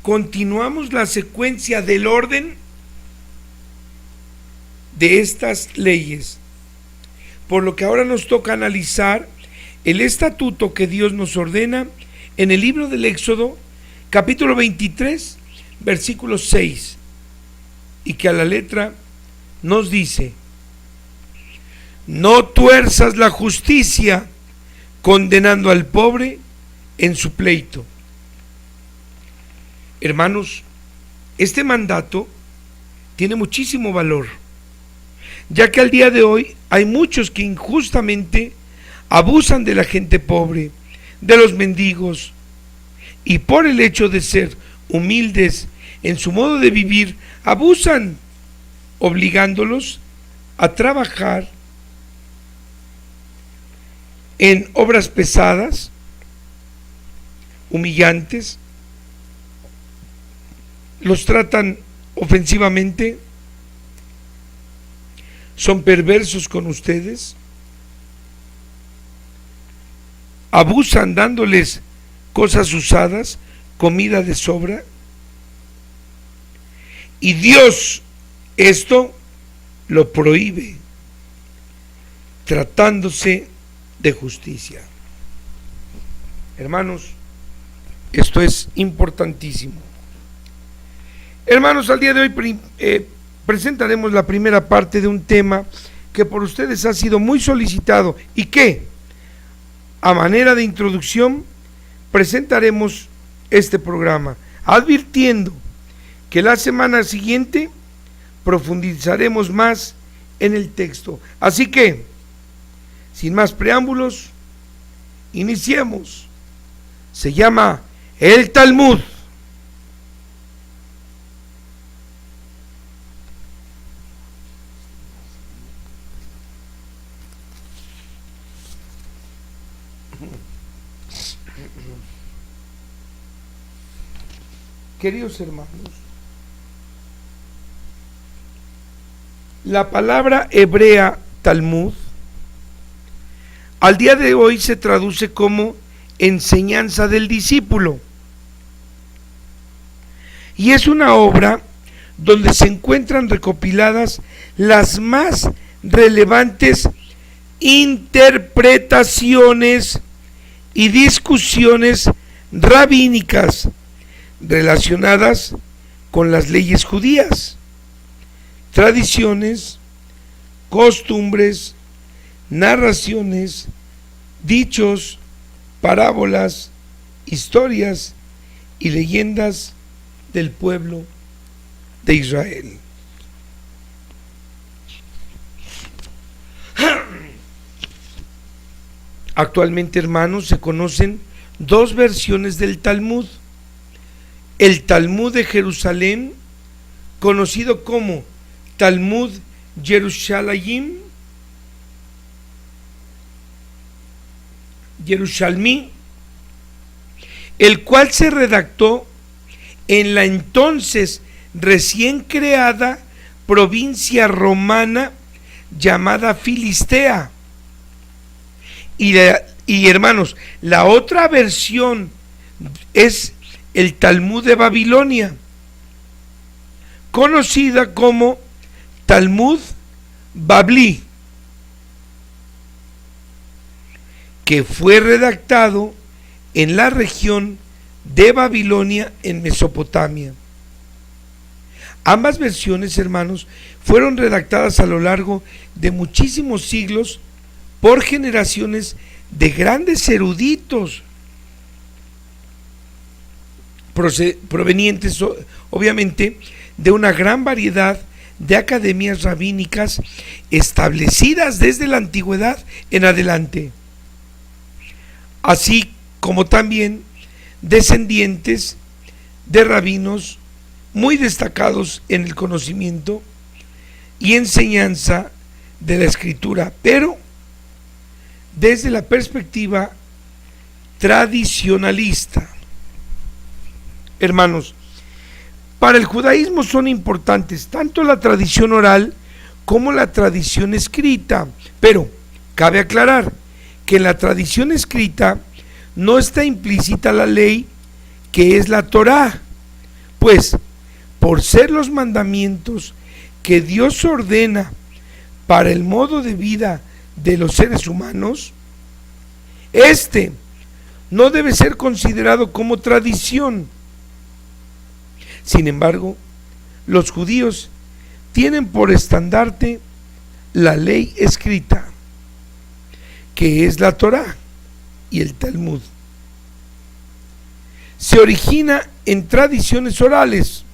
continuamos la secuencia del orden de estas leyes, por lo que ahora nos toca analizar el estatuto que Dios nos ordena en el libro del Éxodo, capítulo 23, versículo 6, y que a la letra nos dice: no tuerzas la justicia condenando al pobre en su pleito. Hermanos, este mandato tiene muchísimo valor, ya que al día de hoy hay muchos que injustamente abusan de la gente pobre, de los mendigos, y por el hecho de ser humildes en su modo de vivir, abusan, obligándolos a trabajar en obras pesadas, humillantes, los tratan ofensivamente, son perversos con ustedes, abusan dándoles cosas usadas, comida de sobra, y Dios esto lo prohíbe, tratándose de justicia. Hermanos, esto es importantísimo. Hermanos, al día de hoy presentaremos la primera parte de un tema que por ustedes ha sido muy solicitado y que, a manera de introducción, presentaremos este programa, advirtiendo que la semana siguiente profundizaremos más en el texto. Así que, sin más preámbulos, iniciemos. Se llama el Talmud. Queridos hermanos, la palabra hebrea Talmud al día de hoy se traduce como enseñanza del discípulo, y es una obra donde se encuentran recopiladas las más relevantes interpretaciones y discusiones rabínicas relacionadas con las leyes judías, tradiciones, costumbres, narraciones, dichos, parábolas, historias y leyendas del pueblo de Israel. Actualmente, hermanos, se conocen dos versiones del Talmud. El Talmud de Jerusalén, conocido como Talmud Yerushalayim, Yerushalmi, el cual se redactó en la entonces recién creada provincia romana llamada Filistea. Y hermanos, la otra versión es el Talmud de Babilonia, conocida como Talmud Babli, que fue redactado en la región de Babilonia en Mesopotamia. Ambas versiones, hermanos, fueron redactadas a lo largo de muchísimos siglos por generaciones de grandes eruditos provenientes obviamente de una gran variedad de academias rabínicas establecidas desde la antigüedad en adelante, así como también descendientes de rabinos muy destacados en el conocimiento y enseñanza de la escritura, pero desde la perspectiva tradicionalista. Hermanos, para el judaísmo son importantes tanto la tradición oral como la tradición escrita, pero cabe aclarar que en la tradición escrita no está implícita la ley, que es la Torá, pues por ser los mandamientos que Dios ordena para el modo de vida de los seres humanos, este no debe ser considerado como tradición. Sin embargo, los judíos tienen por estandarte la ley escrita, que es la Torá y el Talmud. Se origina en tradiciones orales.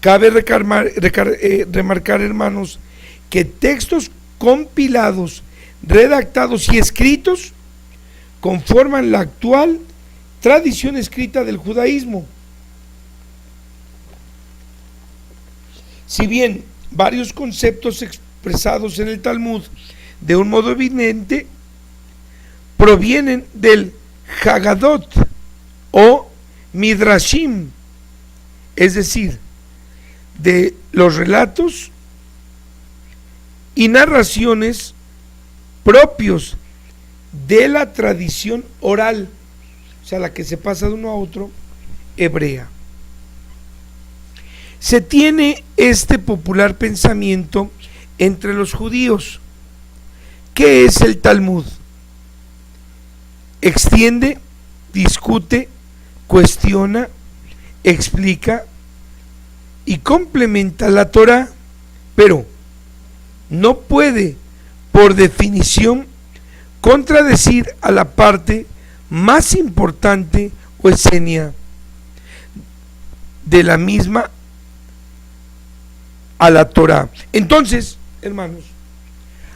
Cabe remarcar, hermanos, que textos compilados, redactados y escritos conforman la actual tradición escrita del judaísmo. Si bien varios conceptos expresados en el Talmud de un modo evidente provienen del Haggadot o Midrashim, es decir, de los relatos y narraciones propios de la tradición oral, o sea, la que se pasa de uno a otro, hebrea. Se tiene este popular pensamiento entre los judíos. ¿Qué es el Talmud? Extiende, discute, cuestiona, explica y complementa la Torá, pero no puede, por definición, contradecir a la parte más importante o esencia de la misma a la Torá. Entonces, hermanos,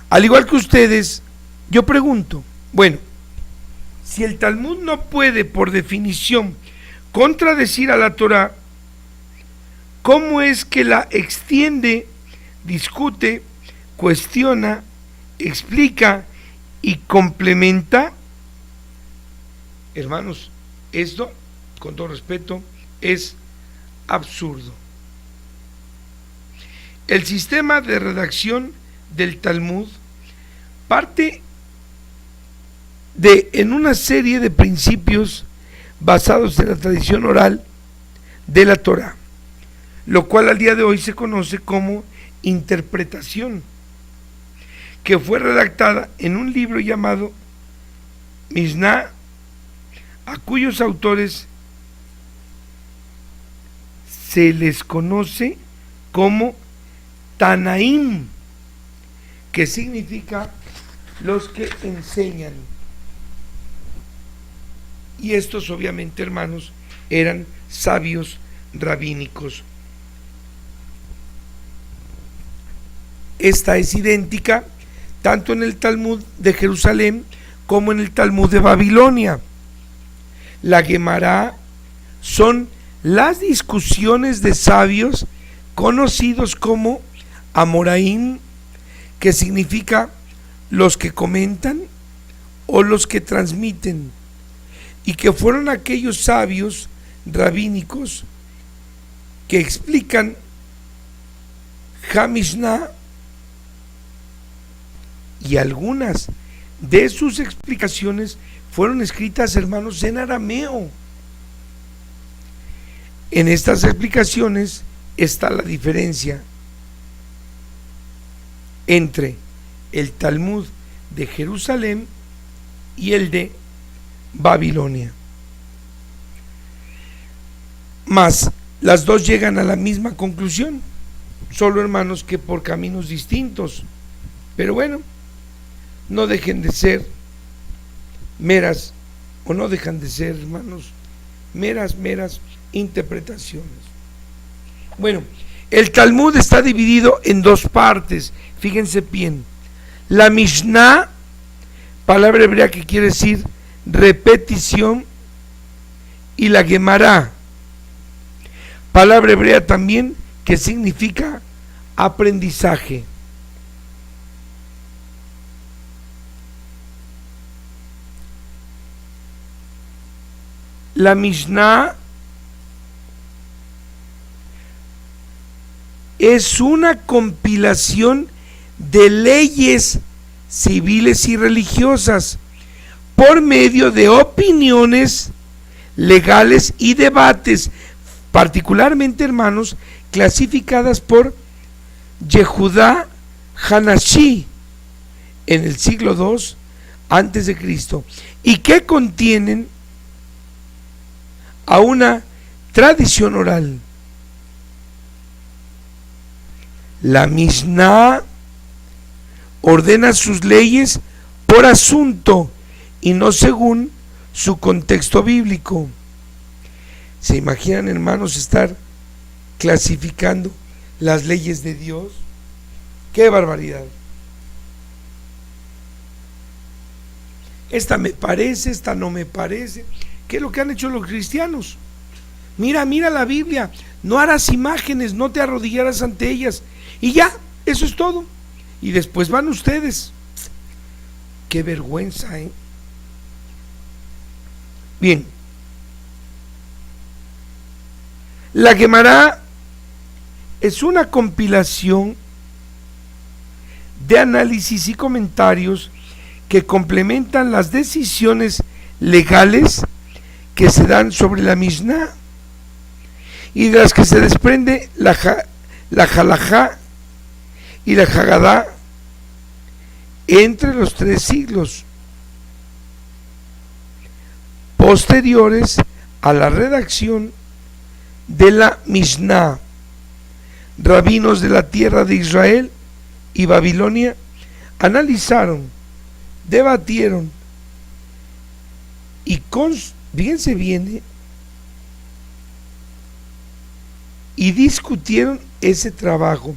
al igual que ustedes, yo pregunto, bueno, si el Talmud no puede por definición contradecir a la Torá, ¿cómo es que la extiende, discute, cuestiona, explica y complementa? Hermanos, esto, con todo respeto, es absurdo. El sistema de redacción del Talmud parte en una serie de principios basados en la tradición oral de la Torá, lo cual al día de hoy se conoce como interpretación, que fue redactada en un libro llamado Mishnah, a cuyos autores se les conoce como Tanaim, que significa los que enseñan. Y estos, obviamente, hermanos, eran sabios rabínicos. Esta es idéntica tanto en el Talmud de Jerusalén como en el Talmud de Babilonia. La Guemará son las discusiones de sabios conocidos como Amoraim, que significa los que comentan o los que transmiten, y que fueron aquellos sabios rabínicos que explican HaMishnah, y algunas de sus explicaciones fueron escritas, hermanos, en arameo. En estas explicaciones está la diferencia entre el Talmud de Jerusalén y el de Babilonia. Mas las dos llegan a la misma conclusión, solo, hermanos, que por caminos distintos. Pero bueno, no dejen de ser meras, o no dejan de ser, hermanos, meras interpretaciones. Bueno, el Talmud está dividido en dos partes, fíjense bien. La Mishnah, palabra hebrea que quiere decir repetición, y la Guemará, palabra hebrea también que significa aprendizaje. La Mishnah es una compilación de leyes civiles y religiosas por medio de opiniones legales y debates, particularmente, hermanos, clasificadas por Yehudá Hanashi en el siglo II antes de Cristo, y que contienen a una tradición oral. La Mishnah ordena sus leyes por asunto y no según su contexto bíblico. ¿Se imaginan, hermanos, estar clasificando las leyes de Dios? ¡Qué barbaridad! Esta me parece, esta no me parece. ¿Qué es lo que han hecho los cristianos? Mira la Biblia, no harás imágenes, no te arrodillarás ante ellas, y ya, eso es todo. Y después van ustedes. Qué vergüenza, ¿eh? Bien, la Guemará es una compilación de análisis y comentarios que complementan las decisiones legales que se dan sobre la Mishnah y de las que se desprende la Halajá y la Hagadá entre los 3 siglos posteriores a la redacción de la Mishnah. Rabinos de la tierra de Israel y Babilonia analizaron, debatieron y fíjense bien, y discutieron ese trabajo.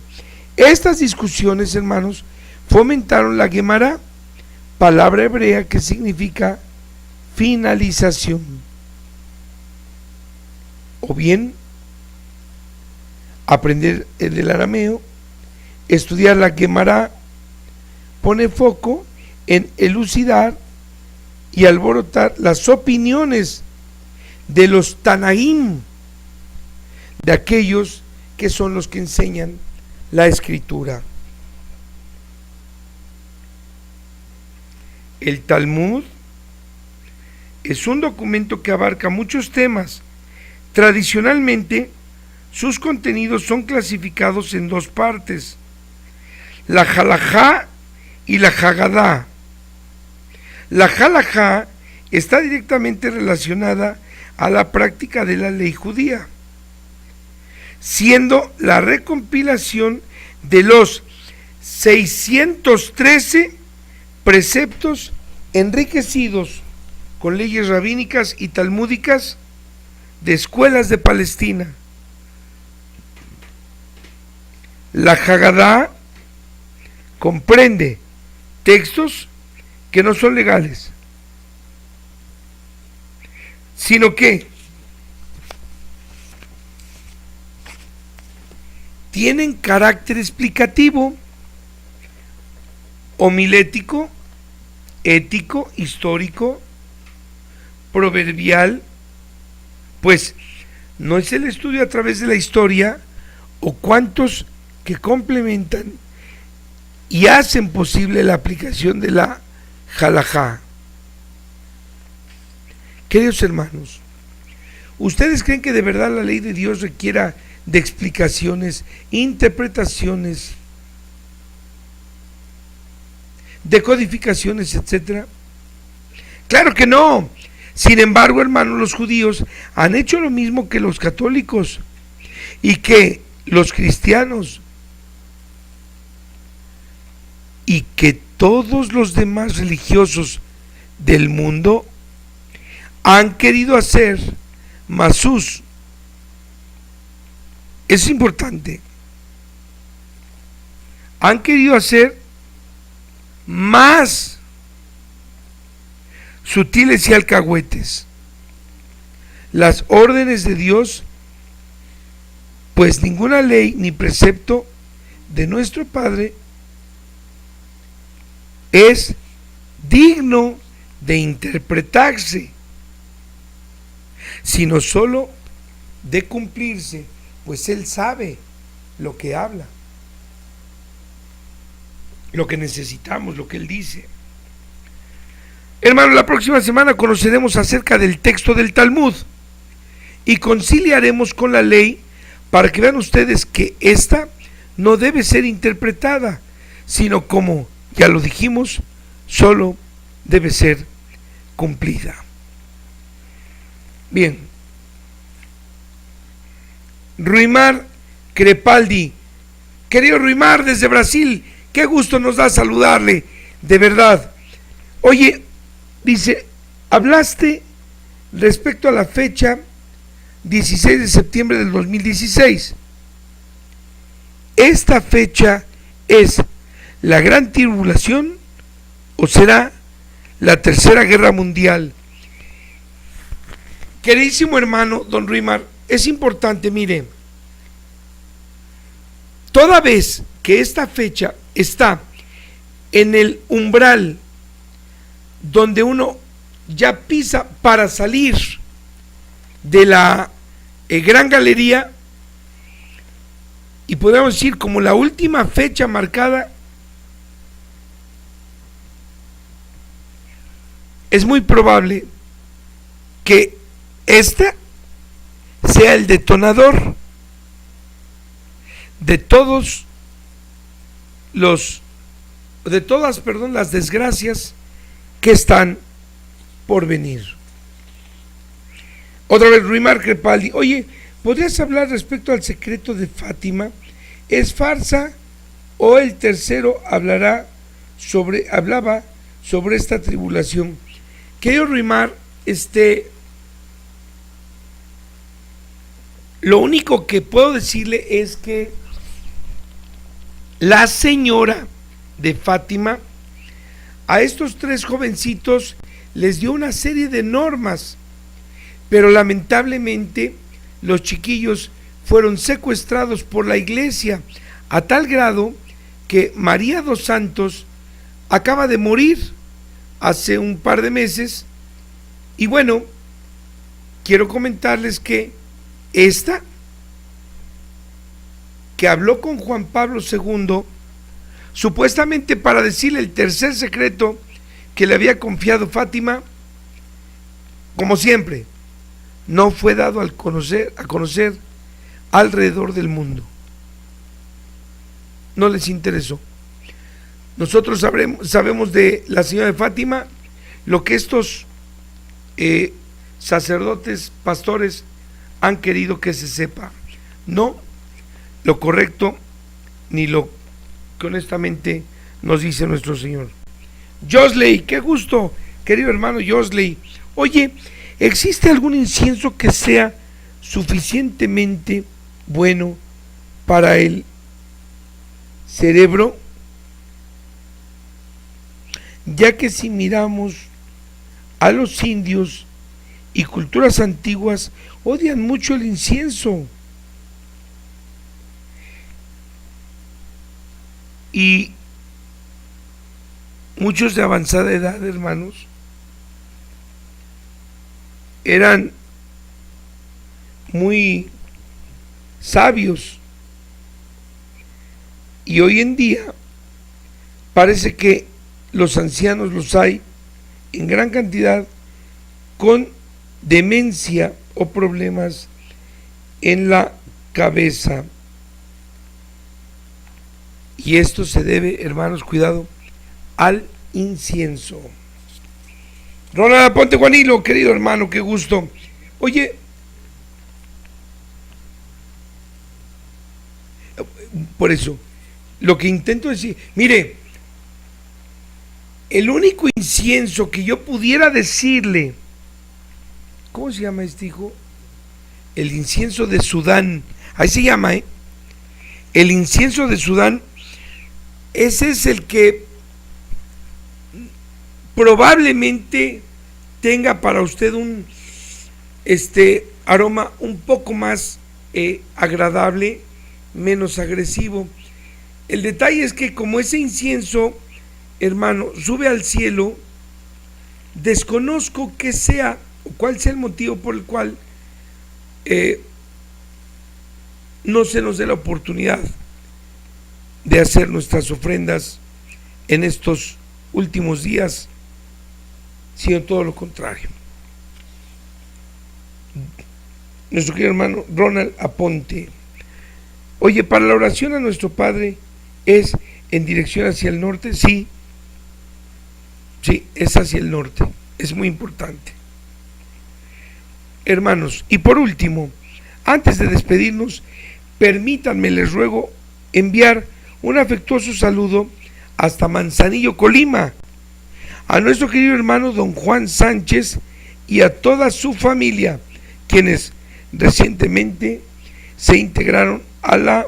Estas discusiones, hermanos, fomentaron la Gemara, palabra hebrea que significa finalización. O bien, aprender el arameo, estudiar la Gemara, pone foco en elucidar y alborotar las opiniones de los Tanaim, de aquellos que son los que enseñan la escritura. El Talmud es un documento que abarca muchos temas. Tradicionalmente, sus contenidos son clasificados en dos partes: la Halajá y la Hagadá. La Halajá está directamente relacionada a la práctica de la ley judía, siendo la recompilación de los 613 preceptos enriquecidos con leyes rabínicas y talmúdicas de escuelas de Palestina. La Hagadá comprende textos que no son legales, sino que tienen carácter explicativo, homilético, ético, histórico, proverbial, pues no es el estudio a través de la historia o cuantos que complementan y hacen posible la aplicación de la halajá. Queridos hermanos, ¿ustedes creen que de verdad la ley de Dios requiera de explicaciones, interpretaciones, decodificaciones, etcétera? Claro que no. Sin embargo, hermanos, los judíos han hecho lo mismo que los católicos y que los cristianos y que todos los demás religiosos del mundo han querido hacer. Masús, es importante, han querido hacer más sutiles y alcahuetes las órdenes de Dios, pues ninguna ley ni precepto de nuestro Padre es digno de interpretarse, sino solo de cumplirse, pues Él sabe lo que habla, lo que necesitamos, lo que Él dice. Hermanos, la próxima semana conoceremos acerca del texto del Talmud y conciliaremos con la ley para que vean ustedes que esta no debe ser interpretada, sino, como ya lo dijimos, solo debe ser cumplida. Bien. Ruimar Crepaldi, querido Ruimar desde Brasil, qué gusto nos da saludarle, de verdad. Oye, dice, hablaste respecto a la fecha 16 de septiembre del 2016. ¿Esta fecha es la gran tribulación o será la tercera guerra mundial? Queridísimo hermano don Ruimar, es importante, mire, toda vez que esta fecha está en el umbral donde uno ya pisa para salir de la Gran Galería, y podemos decir como la última fecha marcada, es muy probable que esta sea el detonador de todas las desgracias que están por venir. Otra vez Ruimar Crepaldi, oye, ¿podrías hablar respecto al secreto de Fátima? ¿Es farsa o el tercero hablaba sobre esta tribulación? Querido Ruimar, Lo único que puedo decirle es que la señora de Fátima a estos 3 jovencitos les dio una serie de normas, pero lamentablemente los chiquillos fueron secuestrados por la iglesia a tal grado que María dos Santos acaba de morir hace un par de meses. Y bueno, quiero comentarles que esta, que habló con Juan Pablo II, supuestamente para decirle el tercer secreto que le había confiado Fátima, como siempre, no fue dado a conocer alrededor del mundo. No les interesó. Nosotros sabemos de la señora de Fátima lo que estos sacerdotes, pastores han querido que se sepa, no lo correcto ni lo que honestamente nos dice nuestro Señor. Josley, qué gusto, querido hermano Josley. Oye, ¿existe algún incienso que sea suficientemente bueno para el cerebro? Ya que si miramos a los indios y culturas antiguas, odian mucho el incienso. Y muchos de avanzada edad, hermanos, eran muy sabios, y hoy en día parece que los ancianos los hay en gran cantidad con demencia o problemas en la cabeza. Y esto se debe, hermanos, cuidado, al incienso. Ronald Aponte Juanilo, querido hermano, qué gusto. Oye, por eso, lo que intento decir, mire, el único incienso que yo pudiera decirle, ¿cómo se llama este hijo? El incienso de Sudán, ahí se llama, el incienso de Sudán, ese es el que probablemente tenga para usted un aroma un poco más agradable, menos agresivo. El detalle es que como ese incienso, hermano, sube al cielo, desconozco qué sea o cuál sea el motivo por el cual no se nos dé la oportunidad de hacer nuestras ofrendas en estos últimos días, sino todo lo contrario. Nuestro querido hermano Ronald Aponte. Oye, para la oración a nuestro Padre es en dirección hacia el norte. Sí, es hacia el norte, es muy importante, hermanos. Y por último, antes de despedirnos, permítanme, les ruego, enviar un afectuoso saludo hasta Manzanillo, Colima, a nuestro querido hermano don Juan Sánchez y a toda su familia, quienes recientemente se integraron a la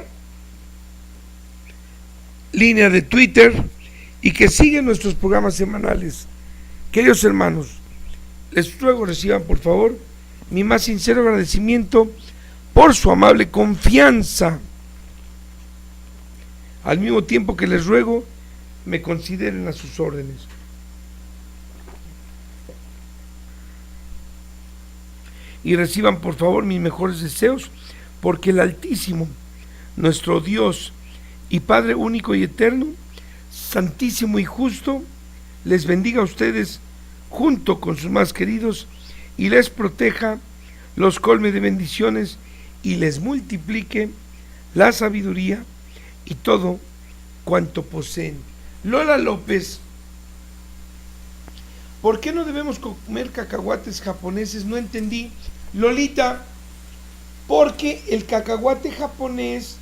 línea de Twitter y que siguen nuestros programas semanales. Queridos hermanos, les ruego reciban por favor mi más sincero agradecimiento por su amable confianza, al mismo tiempo que les ruego me consideren a sus órdenes. Y reciban por favor mis mejores deseos, porque el Altísimo, nuestro Dios y Padre único y eterno, santísimo y justo, les bendiga a ustedes junto con sus más queridos y les proteja, los colme de bendiciones y les multiplique la sabiduría y todo cuanto poseen. Lola López, ¿por qué no debemos comer cacahuates japoneses? No entendí. Lolita, porque el cacahuate japonés,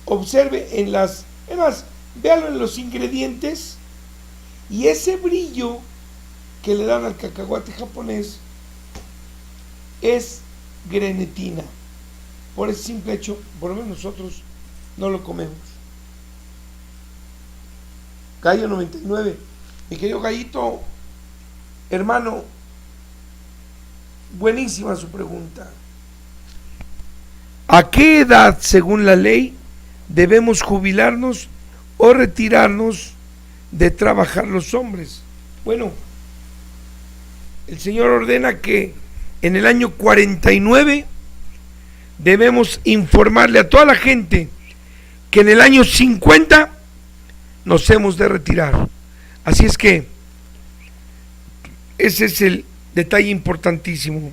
observe en las, además, véalo en los ingredientes, y ese brillo que le dan al cacahuate japonés es grenetina. por ese simple hecho, por lo menos nosotros no lo comemos. Gallo 99, mi querido Gallito, hermano, buenísima su pregunta. ¿A qué edad, según la ley, debemos jubilarnos o retirarnos de trabajar los hombres? Bueno, el Señor ordena que en el año 49 debemos informarle a toda la gente que en el año 50 nos hemos de retirar. Así es que ese es el detalle importantísimo.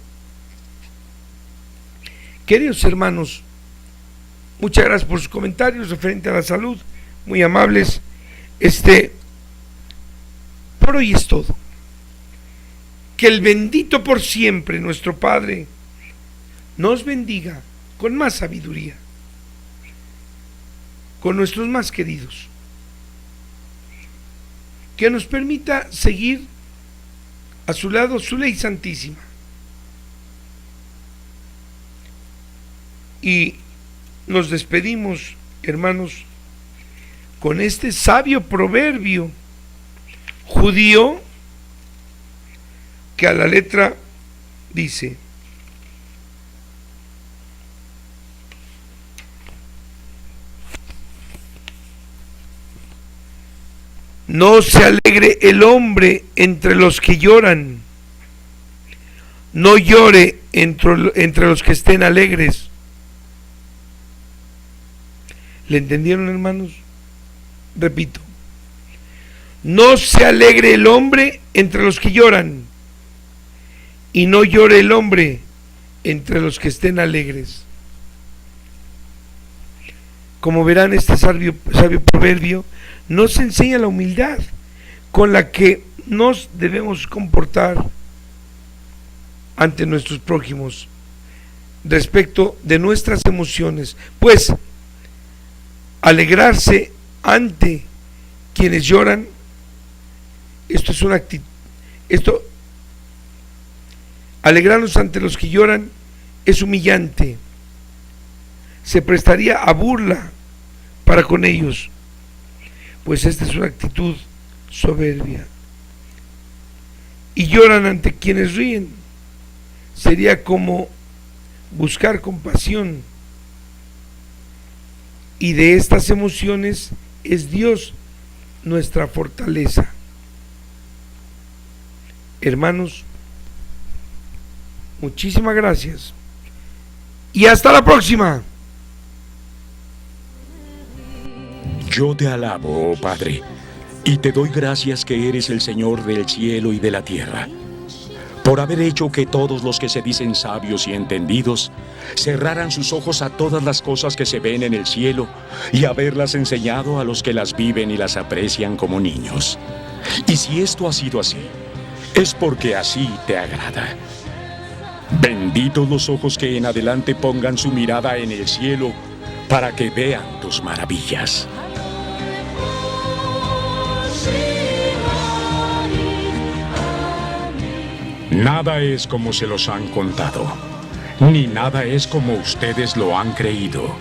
Queridos hermanos, muchas gracias por sus comentarios referente a la salud, muy amables. Por hoy es todo. Que el bendito por siempre nuestro Padre nos bendiga con más sabiduría, con nuestros más queridos, que nos permita seguir a su lado su ley santísima. Y nos despedimos, hermanos, con este sabio proverbio judío que a la letra dice: no se alegre el hombre entre los que lloran, no llore entre los que estén alegres. ¿Le entendieron, hermanos? Repito, no se alegre el hombre entre los que lloran, y no llore el hombre entre los que estén alegres. Como verán, este sabio proverbio nos enseña la humildad con la que nos debemos comportar ante nuestros prójimos respecto de nuestras emociones, pues alegrarse ante quienes lloran, esto es una actitud, alegrarnos ante los que lloran es humillante, se prestaría a burla para con ellos, pues esta es una actitud soberbia. Y lloran ante quienes ríen, sería como buscar compasión, y de estas emociones es Dios nuestra fortaleza. Hermanos, muchísimas gracias y hasta la próxima. Yo te alabo, oh Padre, y te doy gracias que eres el Señor del cielo y de la tierra, por haber hecho que todos los que se dicen sabios y entendidos cerraran sus ojos a todas las cosas que se ven en el cielo y haberlas enseñado a los que las viven y las aprecian como niños. Y si esto ha sido así, es porque así te agrada. Benditos los ojos que en adelante pongan su mirada en el cielo para que vean tus maravillas. Nada es como se los han contado, ni nada es como ustedes lo han creído.